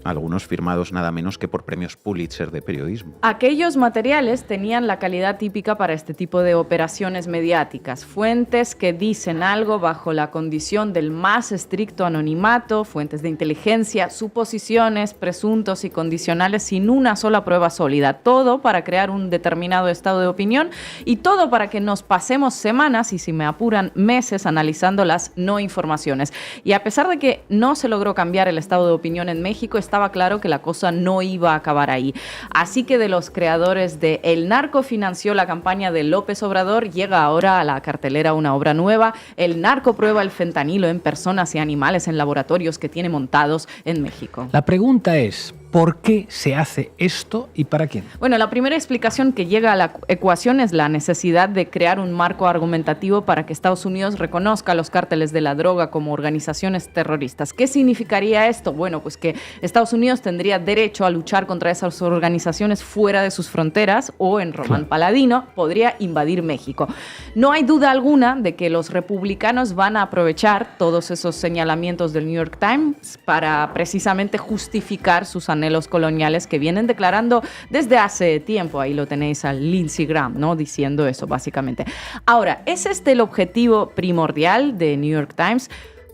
algunos firmados nada menos que por premios Pulitzer de periodismo.
Aquellos materiales tenían la calidad típica para este tipo de operaciones mediáticas, fuentes que dicen algo bajo la condición del más estricto anonimato, fuentes de inteligencia, suposiciones, presuntos y condicionales sin una sola prueba sólida. Todo para crear un determinado estado de opinión y todo para que nos pasemos semanas y, si me apuran, meses analizando las no informaciones. Y a pesar de que no se logró cambiar el estado de opinión en México, estaba claro que la cosa no iba a acabar ahí. Así que de los creadores de El narco financió la campaña de López Obrador, llega ahora a la cartelera una obra nueva, El narco prueba el fentanilo en personas y animales en laboratorios que tiene montados en México.
La pregunta es, ¿por qué se hace esto y para quién?
Bueno, la primera explicación que llega a la ecuación es la necesidad de crear un marco argumentativo para que Estados Unidos reconozca a los cárteles de la droga como organizaciones terroristas. ¿Qué significaría esto? Bueno, pues que Estados Unidos tendría derecho a luchar contra esas organizaciones fuera de sus fronteras o, en Román Paladino, podría invadir México. No hay duda alguna de que los republicanos van a aprovechar todos esos señalamientos del New York Times para precisamente justificar sus anhelos coloniales que vienen declarando desde hace tiempo. Ahí lo tenéis al Lindsey Graham, ¿no? Diciendo eso, básicamente. Ahora, ¿es este el objetivo primordial de New York Times?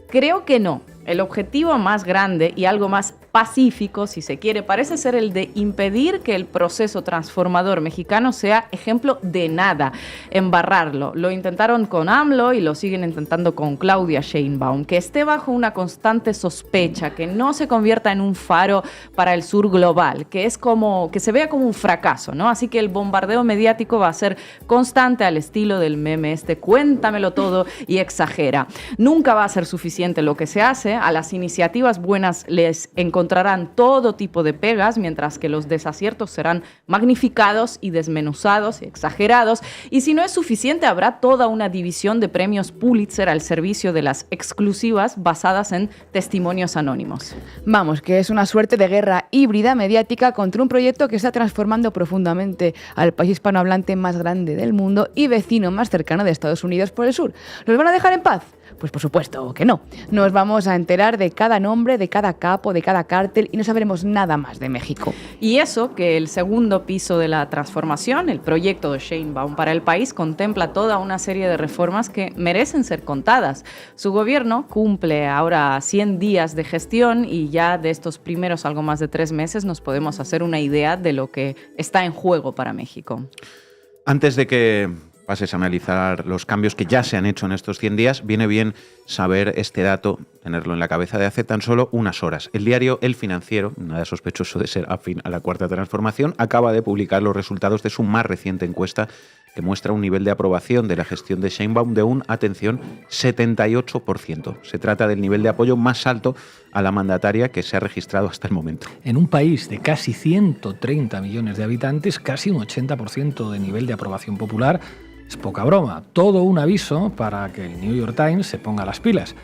Creo que no. El objetivo más grande y algo más pacífico, si se quiere, parece ser el de impedir que el proceso transformador mexicano sea ejemplo de nada, embarrarlo. Lo intentaron con AMLO y lo siguen intentando con Claudia Sheinbaum, que esté bajo una constante sospecha, que no se convierta en un faro para el sur global, que se vea como un fracaso, ¿no? Así que el bombardeo mediático va a ser constante al estilo del meme cuéntamelo todo y exagera. Nunca va a ser suficiente lo que se hace, a las iniciativas buenas les encontrarán todo tipo de pegas, mientras que los desaciertos serán magnificados y desmenuzados y exagerados. Y si no es suficiente, habrá toda una división de premios Pulitzer al servicio de las exclusivas basadas en testimonios anónimos.
Vamos, que es una suerte de guerra híbrida mediática contra un proyecto que está transformando profundamente al país hispanohablante más grande del mundo y vecino más cercano de Estados Unidos por el sur. ¿Los van a dejar en paz? Pues por supuesto que no. Nos vamos a enterar de cada nombre, de cada capo, de cada cártel y no sabremos nada más de México.
Y eso que el segundo piso de la transformación, el proyecto de Sheinbaum para el país, contempla toda una serie de reformas que merecen ser contadas. Su gobierno cumple ahora 100 días de gestión y ya de estos primeros algo más de 3 meses nos podemos hacer una idea de lo que está en juego para México.
Antes de que pases a analizar los cambios que ya se han hecho en estos 100 días, viene bien saber este dato, tenerlo en la cabeza de hace tan solo unas horas. El diario El Financiero, nada sospechoso de ser afín a la Cuarta Transformación, acaba de publicar los resultados de su más reciente encuesta que muestra un nivel de aprobación de la gestión de Sheinbaum de un, atención, 78%. Se trata del nivel de apoyo más alto a la mandataria que se ha registrado hasta el momento.
En un país de casi 130 millones de habitantes, casi un 80% de nivel de aprobación popular, es poca broma. Todo un aviso para que el New York Times se ponga las pilas.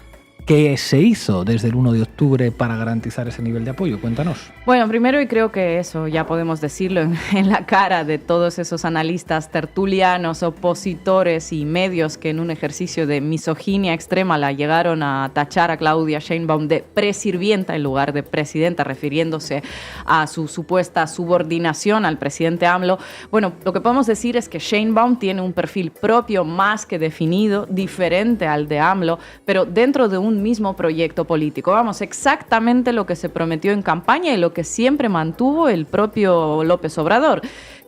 ¿Qué se hizo desde el 1 de octubre para garantizar ese nivel de apoyo? Cuéntanos.
Bueno, primero, y creo que eso ya podemos decirlo en la cara de todos esos analistas tertulianos, opositores y medios que en un ejercicio de misoginia extrema la llegaron a tachar a Claudia Sheinbaum de presirvienta en lugar de presidenta, refiriéndose a su supuesta subordinación al presidente AMLO. Bueno, lo que podemos decir es que Sheinbaum tiene un perfil propio más que definido, diferente al de AMLO, pero dentro de un mismo proyecto político. Vamos, exactamente lo que se prometió en campaña y lo que siempre mantuvo el propio López Obrador.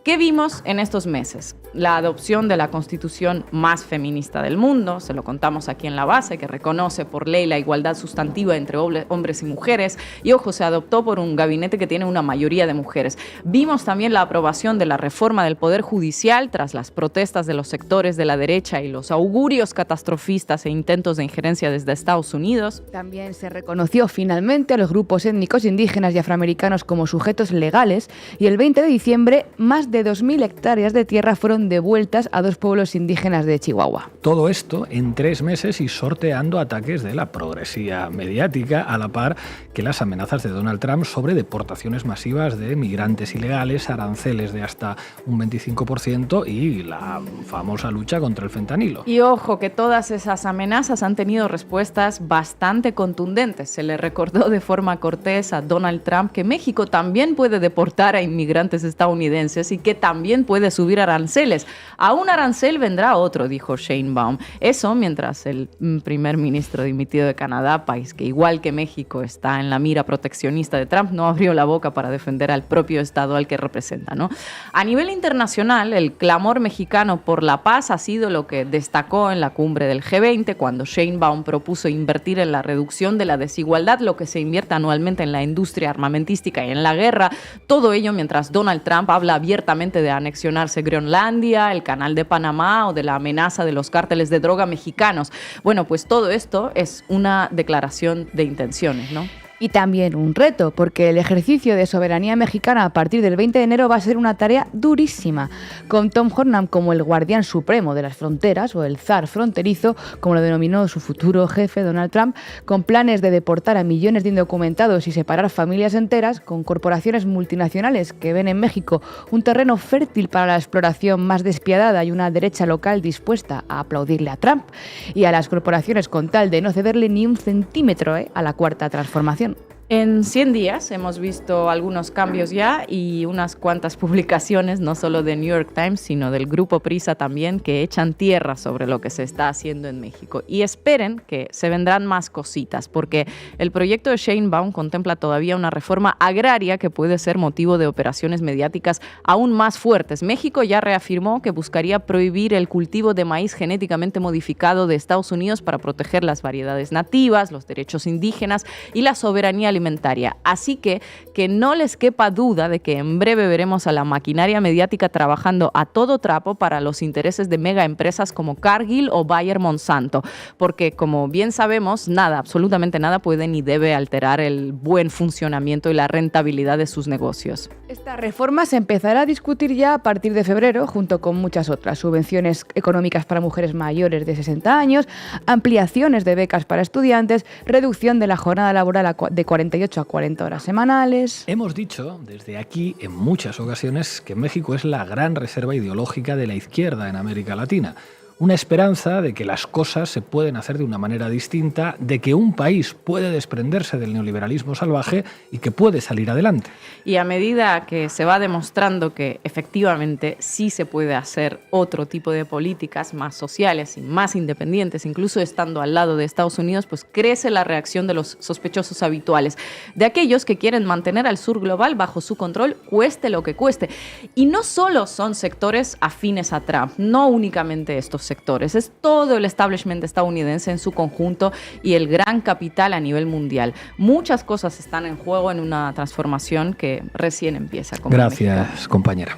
¿Qué vimos en estos meses? La adopción de la constitución más feminista del mundo, se lo contamos aquí en La Base, que reconoce por ley la igualdad sustantiva entre hombres y mujeres, y ojo, se adoptó por un gabinete que tiene una mayoría de mujeres. Vimos también la aprobación de la reforma del Poder Judicial tras las protestas de los sectores de la derecha y los augurios catastrofistas e intentos de injerencia desde Estados Unidos.
También se reconoció finalmente a los grupos étnicos indígenas y afroamericanos como sujetos legales, y el 20 de diciembre más de 2.000 hectáreas de tierra fueron devueltas a 2 pueblos indígenas de Chihuahua.
Todo esto en 3 meses y sorteando ataques de la progresía mediática, a la par que las amenazas de Donald Trump sobre deportaciones masivas de migrantes ilegales, aranceles de hasta un 25% y la famosa lucha contra el fentanilo.
Y ojo, que todas esas amenazas han tenido respuestas bastante contundentes. Se le recordó de forma cortés a Donald Trump que México también puede deportar a inmigrantes estadounidenses y que también puede subir aranceles. A un arancel vendrá otro, dijo Sheinbaum. Eso mientras el primer ministro dimitido de Canadá, país que igual que México está en la mira proteccionista de Trump, no abrió la boca para defender al propio estado al que representa, ¿no? A nivel internacional, el clamor mexicano por la paz ha sido lo que destacó en la cumbre del G20, cuando Sheinbaum propuso invertir en la reducción de la desigualdad, lo que se invierte anualmente en la industria armamentística y en la guerra. Todo ello mientras Donald Trump habla abiertamente de anexionarse Groenlandia, el Canal de Panamá o de la amenaza de los cárteles de droga mexicanos. Bueno, pues todo esto es una declaración de intenciones, ¿no?
Y también un reto, porque el ejercicio de soberanía mexicana a partir del 20 de enero va a ser una tarea durísima, con Tom Hornan como el guardián supremo de las fronteras, o el zar fronterizo, como lo denominó su futuro jefe Donald Trump, con planes de deportar a millones de indocumentados y separar familias enteras, con corporaciones multinacionales que ven en México un terreno fértil para la exploración más despiadada y una derecha local dispuesta a aplaudirle a Trump, y a las corporaciones con tal de no cederle ni un centímetro a la cuarta transformación.
En 100 días hemos visto algunos cambios ya y unas cuantas publicaciones, no solo de New York Times, sino del Grupo Prisa también, que echan tierra sobre lo que se está haciendo en México. Y esperen que se vendrán más cositas, porque el proyecto de Sheinbaum contempla todavía una reforma agraria que puede ser motivo de operaciones mediáticas aún más fuertes. México ya reafirmó que buscaría prohibir el cultivo de maíz genéticamente modificado de Estados Unidos para proteger las variedades nativas, los derechos indígenas y la soberanía alimentaria. Así que no les quepa duda de que en breve veremos a la maquinaria mediática trabajando a todo trapo para los intereses de megaempresas como Cargill o Bayer Monsanto, porque como bien sabemos, nada, absolutamente nada puede ni debe alterar el buen funcionamiento y la rentabilidad de sus negocios.
Esta reforma se empezará a discutir ya a partir de febrero, junto con muchas otras: subvenciones económicas para mujeres mayores de 60 años, ampliaciones de becas para estudiantes, reducción de la jornada laboral de 48 a 40 horas semanales.
Hemos dicho desde aquí en muchas ocasiones que México es la gran reserva ideológica de la izquierda en América Latina. Una esperanza de que las cosas se pueden hacer de una manera distinta, de que un país puede desprenderse del neoliberalismo salvaje y que puede salir adelante.
Y a medida que se va demostrando que efectivamente sí se puede hacer otro tipo de políticas más sociales y más independientes, incluso estando al lado de Estados Unidos, pues crece la reacción de los sospechosos habituales, de aquellos que quieren mantener al sur global bajo su control, cueste lo que cueste. Y no solo son sectores afines a Trump, no únicamente estos sectores, es todo el establishment estadounidense en su conjunto y el gran capital a nivel mundial. Muchas cosas están en juego en una transformación que recién empieza.
Gracias, compañera.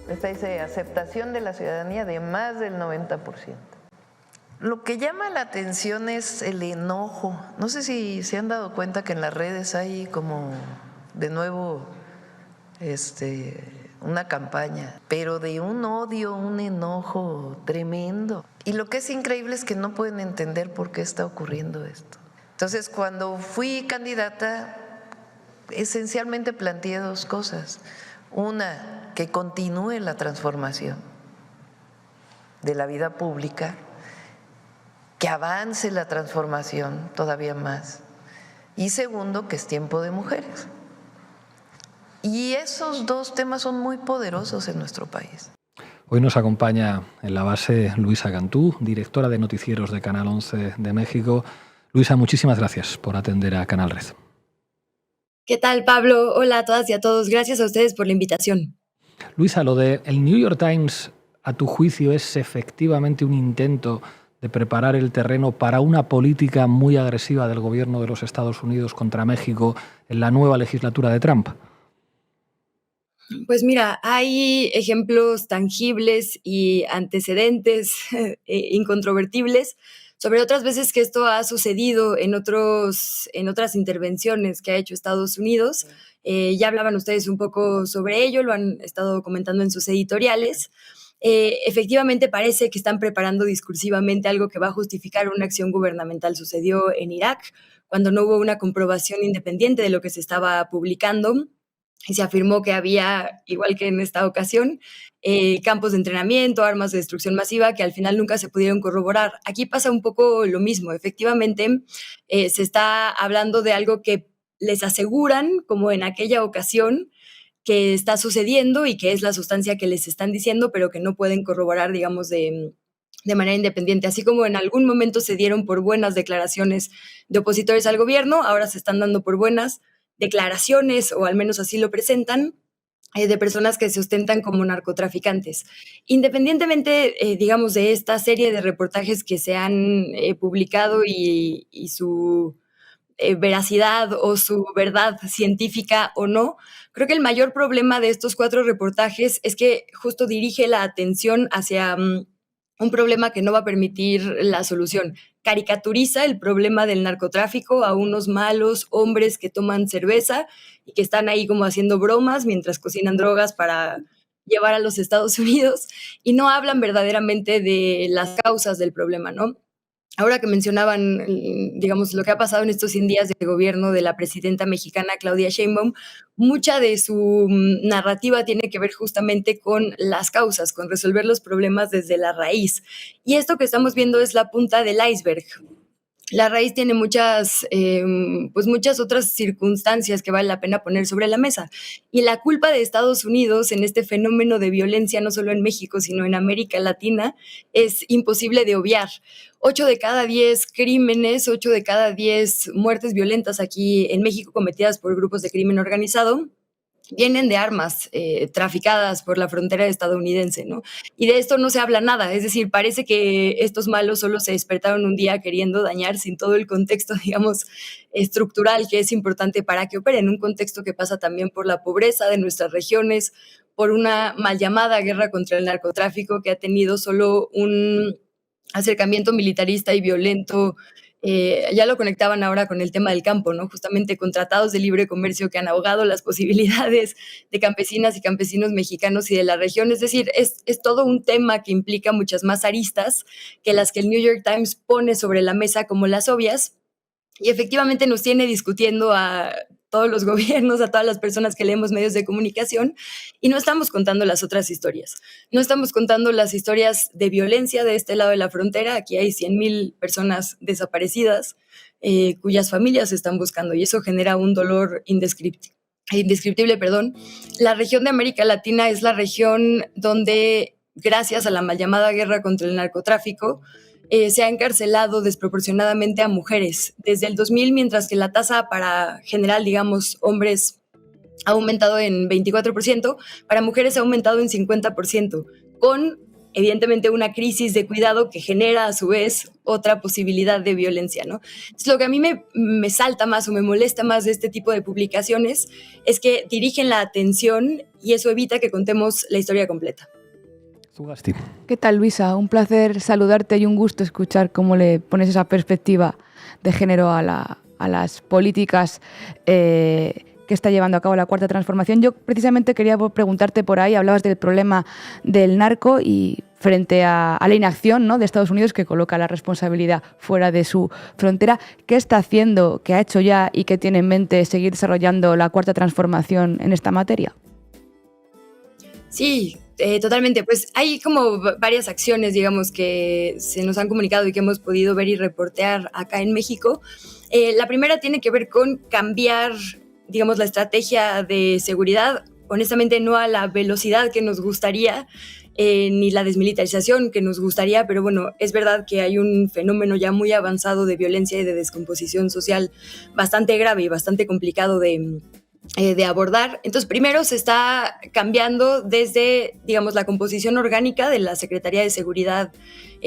Esta dice aceptación de la ciudadanía de más del 90%. Lo que llama la atención es el enojo. No sé si se han dado cuenta que en las redes hay como de nuevo una campaña, pero de un odio, un enojo tremendo. Y lo que es increíble es que no pueden entender por qué está ocurriendo esto. Entonces, cuando fui candidata, esencialmente planteé dos cosas. Una, que continúe la transformación de la vida pública, que avance la transformación todavía más. Y segundo, que es tiempo de mujeres. Y esos dos temas son muy poderosos en nuestro país.
Hoy nos acompaña en La Base Luisa Cantú, directora de noticieros de Canal 11 de México. Luisa, muchísimas gracias por atender a Canal Red.
¿Qué tal, Pablo? Hola a todas y a todos. Gracias a ustedes por la invitación.
Luisa, lo de el New York Times, a tu juicio, es efectivamente un intento de preparar el terreno para una política muy agresiva del gobierno de los Estados Unidos contra México en la nueva legislatura de Trump.
Pues mira, hay ejemplos tangibles y antecedentes incontrovertibles sobre otras veces que esto ha sucedido en otras intervenciones que ha hecho Estados Unidos. Ya hablaban ustedes un poco sobre ello, lo han estado comentando en sus editoriales. Efectivamente parece que están preparando discursivamente algo que va a justificar una acción gubernamental. Sucedió en Irak, cuando no hubo una comprobación independiente de lo que se estaba publicando, y se afirmó que había, igual que en esta ocasión, campos de entrenamiento, armas de destrucción masiva, que al final nunca se pudieron corroborar. Aquí pasa un poco lo mismo. Efectivamente, se está hablando de algo que les aseguran, como en aquella ocasión, que está sucediendo y que es la sustancia que les están diciendo, pero que no pueden corroborar, digamos, de manera independiente. Así como en algún momento se dieron por buenas declaraciones de opositores al gobierno, ahora se están dando por buenas declaraciones, o al menos así lo presentan, de personas que se ostentan como narcotraficantes. Independientemente, digamos, de esta serie de reportajes que se han publicado y su veracidad o su verdad científica o no, creo que el mayor problema de estos 4 reportajes es que justo dirige la atención hacia un problema que no va a permitir la solución. Caricaturiza el problema del narcotráfico a unos malos hombres que toman cerveza y que están ahí como haciendo bromas mientras cocinan drogas para llevar a los Estados Unidos, y no hablan verdaderamente de las causas del problema, ¿no? Ahora que mencionaban, digamos, lo que ha pasado en estos 100 días de gobierno de la presidenta mexicana Claudia Sheinbaum, mucha de su narrativa tiene que ver justamente con las causas, con resolver los problemas desde la raíz. Y esto que estamos viendo es la punta del iceberg. La raíz tiene muchas otras circunstancias que vale la pena poner sobre la mesa. Y la culpa de Estados Unidos en este fenómeno de violencia, no solo en México, sino en América Latina, es imposible de obviar. 8 de cada 10 crímenes, 8 de cada 10 muertes violentas aquí en México cometidas por grupos de crimen organizado vienen de armas traficadas por la frontera estadounidense, ¿no? Y de esto no se habla nada, es decir, parece que estos malos solo se despertaron un día queriendo dañar sin todo el contexto, digamos, estructural que es importante para que operen, un contexto que pasa también por la pobreza de nuestras regiones, por una mal llamada guerra contra el narcotráfico que ha tenido solo un acercamiento militarista y violento. Ya lo conectaban ahora con el tema del campo, ¿no? Justamente con tratados de libre comercio que han ahogado las posibilidades de campesinas y campesinos mexicanos y de la región. Es decir, es todo un tema que implica muchas más aristas que las que el New York Times pone sobre la mesa como las obvias, y efectivamente nos tiene discutiendo a todos los gobiernos, a todas las personas que leemos medios de comunicación, y no estamos contando las otras historias. No estamos contando las historias de violencia de este lado de la frontera. Aquí hay 100,000 personas desaparecidas cuyas familias se están buscando, y eso genera un dolor indescriptible. La región de América Latina es la región donde, gracias a la mal llamada guerra contra el narcotráfico, se ha encarcelado desproporcionadamente a mujeres desde el 2000, mientras que la tasa para general, digamos, hombres ha aumentado en 24%, para mujeres ha aumentado en 50%, con evidentemente una crisis de cuidado que genera a su vez otra posibilidad de violencia, ¿no? Entonces, lo que a mí me salta más o me molesta más de este tipo de publicaciones es que dirigen la atención y eso evita que contemos la historia completa.
Zugasti.
¿Qué tal, Luisa? Un placer saludarte y un gusto escuchar cómo le pones esa perspectiva de género a las políticas que está llevando a cabo la Cuarta Transformación. Yo precisamente quería preguntarte por ahí, hablabas del problema del narco y frente a la inacción, ¿no?, de Estados Unidos, que coloca la responsabilidad fuera de su frontera. ¿Qué está haciendo, qué ha hecho ya y qué tiene en mente seguir desarrollando la Cuarta Transformación en esta materia?
Sí, totalmente. Pues hay como varias acciones, digamos, que se nos han comunicado y que hemos podido ver y reportear acá en México. La primera tiene que ver con cambiar, digamos, la estrategia de seguridad, honestamente no a la velocidad que nos gustaría, ni la desmilitarización que nos gustaría, pero bueno, es verdad que hay un fenómeno ya muy avanzado de violencia y de descomposición social bastante grave y bastante complicado de de abordar. Entonces, primero se está cambiando desde, digamos, la composición orgánica de la Secretaría de Seguridad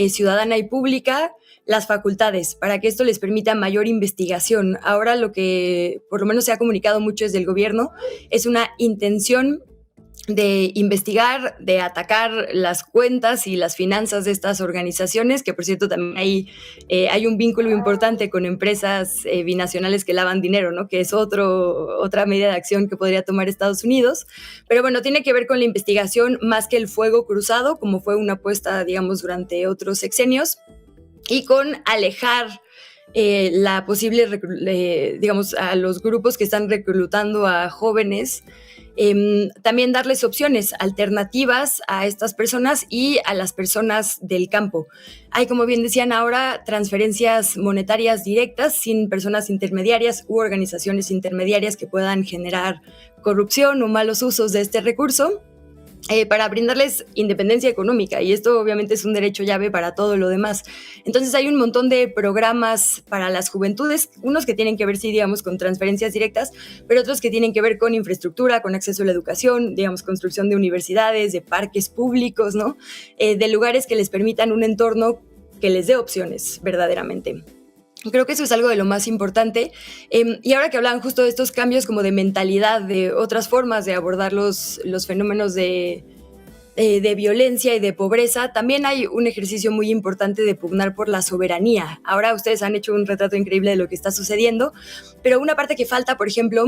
Ciudadana y Pública, las facultades, para que esto les permita mayor investigación. Ahora lo que por lo menos se ha comunicado mucho desde el gobierno es una intención de investigar, de atacar las cuentas y las finanzas de estas organizaciones, que por cierto también hay un vínculo importante con empresas binacionales que lavan dinero, ¿no? Que es otra medida de acción que podría tomar Estados Unidos. Pero bueno, tiene que ver con la investigación más que el fuego cruzado, como fue una apuesta, digamos, durante otros sexenios, y con alejar la posible, digamos, a los grupos que están reclutando a jóvenes, también darles opciones, alternativas a estas personas y a las personas del campo. Hay, como bien decían ahora, transferencias monetarias directas sin personas intermediarias u organizaciones intermediarias que puedan generar corrupción o malos usos de este recurso, para brindarles independencia económica, y esto obviamente es un derecho llave para todo lo demás. Entonces hay un montón de programas para las juventudes, unos que tienen que ver, sí, digamos, con transferencias directas, pero otros que tienen que ver con infraestructura, con acceso a la educación, digamos, construcción de universidades, de parques públicos, ¿no? De lugares que les permitan un entorno que les dé opciones verdaderamente. Creo que eso es algo de lo más importante. Y ahora que hablaban justo de estos cambios como de mentalidad, de otras formas de abordar los fenómenos de violencia y de pobreza, también hay un ejercicio muy importante de pugnar por la soberanía. Ahora ustedes han hecho un retrato increíble de lo que está sucediendo, pero una parte que falta, por ejemplo,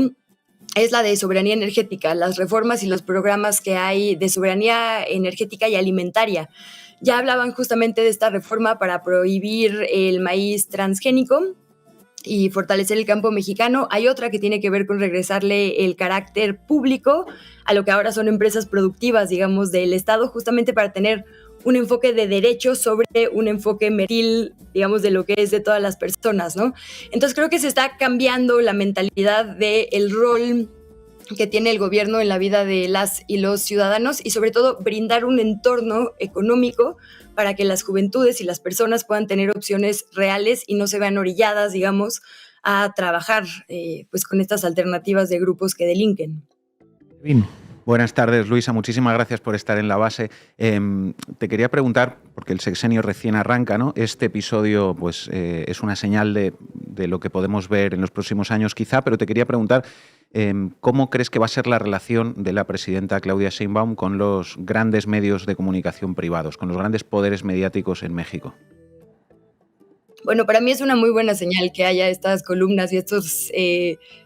es la de soberanía energética, las reformas y los programas que hay de soberanía energética y alimentaria. Ya hablaban justamente de esta reforma para prohibir el maíz transgénico y fortalecer el campo mexicano. Hay otra que tiene que ver con regresarle el carácter público a lo que ahora son empresas productivas, digamos, del Estado, justamente para tener un enfoque de derechos sobre un enfoque mercantil, digamos, de lo que es de todas las personas, ¿no? Entonces creo que se está cambiando la mentalidad del rol que tiene el gobierno en la vida de las y los ciudadanos, y sobre todo brindar un entorno económico para que las juventudes y las personas puedan tener opciones reales y no se vean orilladas, digamos, a trabajar pues con estas alternativas de grupos que delinquen.
Bien. Buenas tardes, Luisa. Muchísimas gracias por estar en La Base. Te quería preguntar, porque el sexenio recién arranca, ¿no? Este episodio pues, es una señal de lo que podemos ver en los próximos años quizá, pero te quería preguntar ¿cómo crees que va a ser la relación de la presidenta Claudia Sheinbaum con los grandes medios de comunicación privados, con los grandes poderes mediáticos en México?
Bueno, para mí es una muy buena señal que haya estas columnas y estos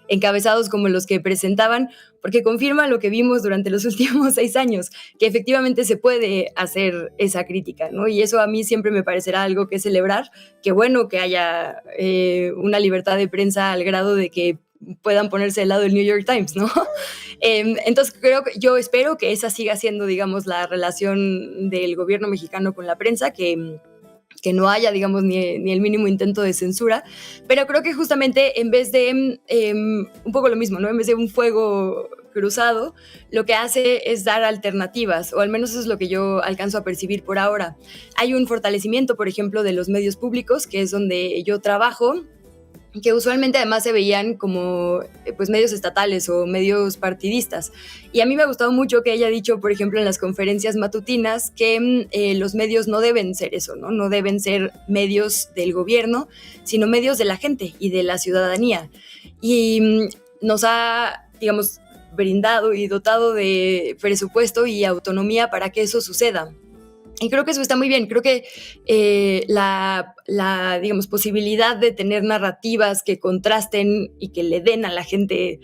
encabezados como los que presentaban, porque confirma lo que vimos durante los últimos 6 años, que efectivamente se puede hacer esa crítica, ¿no? Y eso a mí siempre me parecerá algo que celebrar. Qué bueno que haya una libertad de prensa al grado de que puedan ponerse del lado del New York Times, ¿no? Entonces yo espero que esa siga siendo, digamos, la relación del gobierno mexicano con la prensa, que no haya, digamos, ni el mínimo intento de censura, pero creo que justamente en vez de un poco lo mismo, ¿no? En vez de un fuego cruzado, lo que hace es dar alternativas, o al menos eso es lo que yo alcanzo a percibir por ahora. Hay un fortalecimiento, por ejemplo, de los medios públicos, que es donde yo trabajo, que usualmente además se veían como pues, medios estatales o medios partidistas. Y a mí me ha gustado mucho que haya dicho, por ejemplo, en las conferencias matutinas, que los medios no deben ser eso, ¿no? No deben ser medios del gobierno, sino medios de la gente y de la ciudadanía. Y nos ha, digamos, brindado y dotado de presupuesto y autonomía para que eso suceda. Y creo que eso está muy bien. Creo que la digamos, posibilidad de tener narrativas que contrasten y que le den a la gente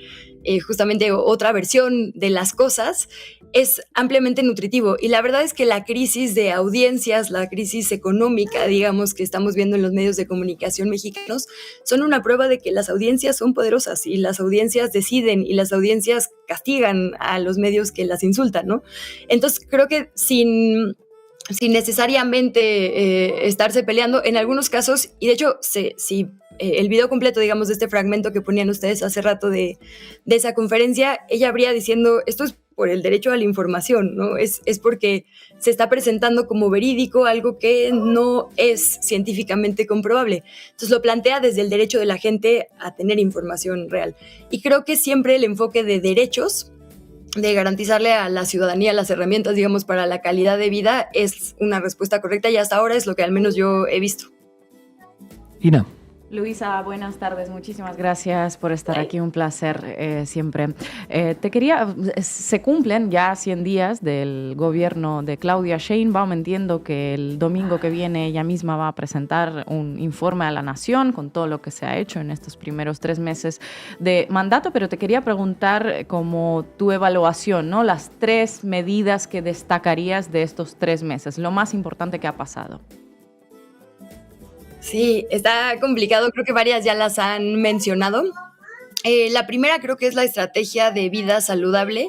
justamente otra versión de las cosas es ampliamente nutritivo. Y la verdad es que la crisis de audiencias, la crisis económica, digamos, que estamos viendo en los medios de comunicación mexicanos, son una prueba de que las audiencias son poderosas y las audiencias deciden y las audiencias castigan a los medios que las insultan, ¿no? Entonces creo que sin necesariamente estarse peleando en algunos casos, y de hecho si el video completo, digamos, de este fragmento que ponían ustedes hace rato de esa conferencia, ella habría diciendo, esto es por el derecho a la información, ¿no? Es porque se está presentando como verídico algo que no es científicamente comprobable. Entonces lo plantea desde el derecho de la gente a tener información real. Y creo que siempre el enfoque de derechos, de garantizarle a la ciudadanía las herramientas, digamos, para la calidad de vida, es una respuesta correcta y hasta ahora es lo que al menos yo he visto.
Ina.
Luisa, buenas tardes. Muchísimas gracias por estar aquí. Un placer siempre. Se cumplen ya 100 días del gobierno de Claudia Sheinbaum. Entiendo que el domingo que viene ella misma va a presentar un informe a la Nación con todo lo que se ha hecho en estos primeros 3 meses de mandato, pero te quería preguntar como tu evaluación, ¿no? Las 3 medidas que destacarías de estos 3 meses, lo más importante que ha pasado.
Sí, está complicado, creo que varias ya las han mencionado. La primera creo que es la estrategia de vida saludable.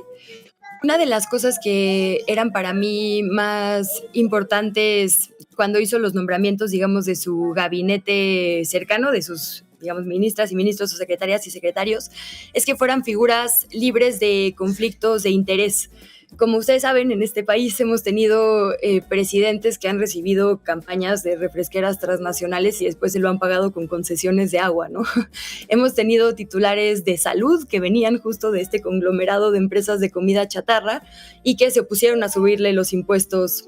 Una de las cosas que eran para mí más importantes cuando hizo los nombramientos, digamos, de su gabinete cercano, de sus, digamos, ministras y ministros o secretarias y secretarios, es que fueran figuras libres de conflictos de interés. Como ustedes saben, en este país hemos tenido presidentes que han recibido campañas de refresqueras transnacionales y después se lo han pagado con concesiones de agua, ¿no? Hemos tenido titulares de salud que venían justo de este conglomerado de empresas de comida chatarra y que se opusieron a subirle los impuestos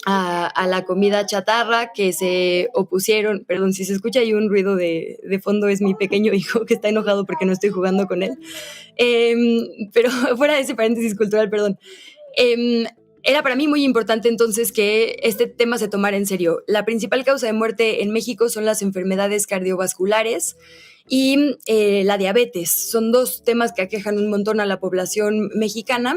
a la comida chatarra, que se opusieron, perdón, si se escucha ahí un ruido de fondo, es mi pequeño hijo que está enojado porque no estoy jugando con él. Pero fuera de ese paréntesis cultural, perdón. Era para mí muy importante entonces que este tema se tomara en serio. La principal causa de muerte en México son las enfermedades cardiovasculares y la diabetes. Son 2 temas que aquejan un montón a la población mexicana.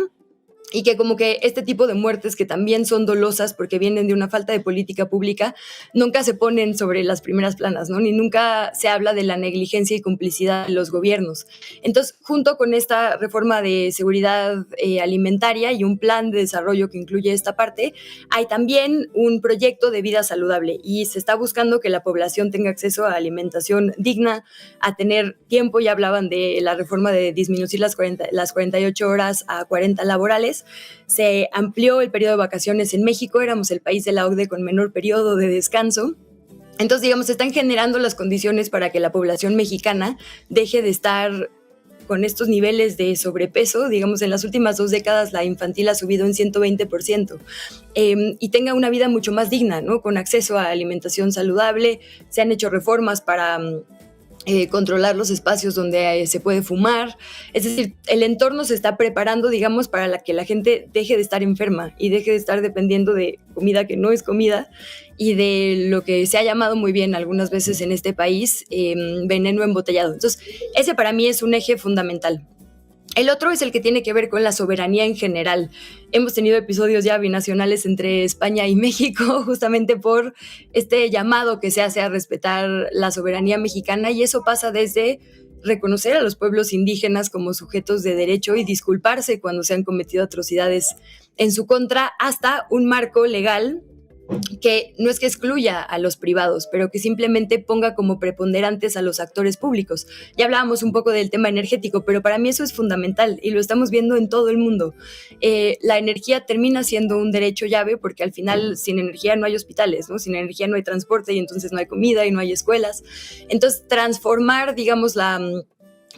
Y que como que este tipo de muertes que también son dolosas porque vienen de una falta de política pública, nunca se ponen sobre las primeras planas, ¿no? Ni nunca se habla de la negligencia y complicidad de los gobiernos. Entonces, junto con esta reforma de seguridad alimentaria y un plan de desarrollo que incluye esta parte, hay también un proyecto de vida saludable y se está buscando que la población tenga acceso a alimentación digna, a tener tiempo. Ya hablaban de la reforma de disminuir las 48 horas a 40 laborales. Se amplió el periodo de vacaciones en México, éramos el país de la OCDE con menor periodo de descanso. Entonces, digamos, se están generando las condiciones para que la población mexicana deje de estar con estos niveles de sobrepeso. Digamos, en las últimas 2 décadas la infantil ha subido en 120%, y tenga una vida mucho más digna, ¿no? Con acceso a alimentación saludable. Se han hecho reformas para controlar los espacios donde se puede fumar. Es decir, el entorno se está preparando, digamos, para que la gente deje de estar enferma y deje de estar dependiendo de comida que no es comida y de lo que se ha llamado muy bien algunas veces en este país veneno embotellado. Entonces, ese para mí es un eje fundamental. El otro es el que tiene que ver con la soberanía en general. Hemos tenido episodios ya binacionales entre España y México justamente por este llamado que se hace a respetar la soberanía mexicana, y eso pasa desde reconocer a los pueblos indígenas como sujetos de derecho y disculparse cuando se han cometido atrocidades en su contra, hasta un marco legal que no es que excluya a los privados, pero que simplemente ponga como preponderantes a los actores públicos. Ya hablábamos un poco del tema energético, pero para mí eso es fundamental y lo estamos viendo en todo el mundo. La energía termina siendo un derecho llave porque al final sin energía no hay hospitales, ¿no? Sin energía no hay transporte y entonces no hay comida y no hay escuelas. Entonces, transformar, digamos, la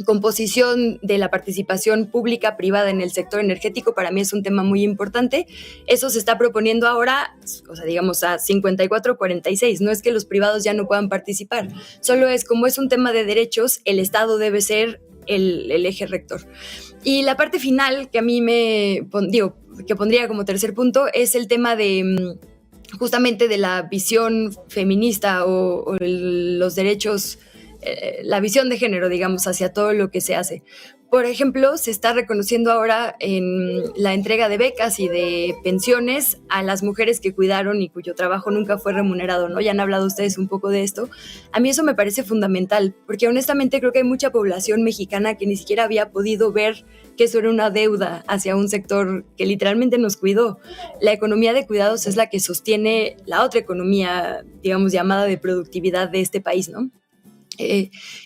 composición de la participación pública privada en el sector energético para mí es un tema muy importante. Eso se está proponiendo ahora, o sea, digamos a 54-46. No es que los privados ya no puedan participar, solo es como es un tema de derechos, el Estado debe ser el eje rector. Y la parte final que a mí que pondría como tercer punto es el tema de justamente de la visión feminista o los derechos, la visión de género, digamos, hacia todo lo que se hace. Por ejemplo, se está reconociendo ahora en la entrega de becas y de pensiones a las mujeres que cuidaron y cuyo trabajo nunca fue remunerado, ¿no? Ya han hablado ustedes un poco de esto. A mí eso me parece fundamental, porque honestamente creo que hay mucha población mexicana que ni siquiera había podido ver que eso era una deuda hacia un sector que literalmente nos cuidó. La economía de cuidados es la que sostiene la otra economía, digamos, llamada de productividad de este país, ¿no?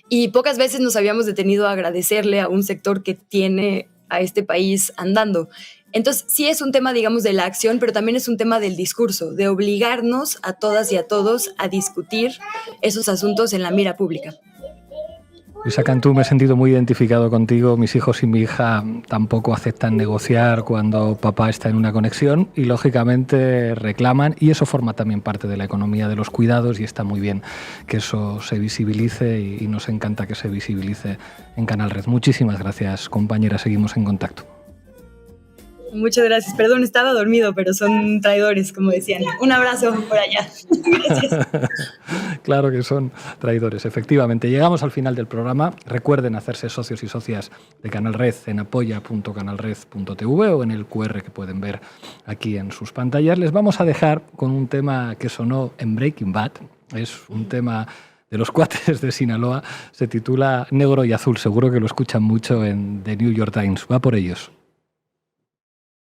Y pocas veces nos habíamos detenido a agradecerle a un sector que tiene a este país andando. Entonces, sí es un tema, digamos, de la acción, pero también es un tema del discurso, de obligarnos a todas y a todos a discutir esos asuntos en la mira pública.
Luisa Cantú, me he sentido muy identificado contigo. Mis hijos y mi hija tampoco aceptan negociar cuando papá está en una conexión y, lógicamente, reclaman. Y eso forma también parte de la economía de los cuidados y está muy bien que eso se visibilice y nos encanta que se visibilice en Canal Red. Muchísimas gracias, compañera. Seguimos en contacto.
Muchas gracias. Perdón, estaba dormido, pero son traidores, como decían. Un abrazo por allá. Gracias.
Claro que son traidores, efectivamente. Llegamos al final del programa. Recuerden hacerse socios y socias de Canal Red en apoya.canalred.tv o en el QR que pueden ver aquí en sus pantallas. Les vamos a dejar con un tema que sonó en Breaking Bad. Es un tema de los cuates de Sinaloa. Se titula Negro y Azul. Seguro que lo escuchan mucho en The New York Times. Va por ellos.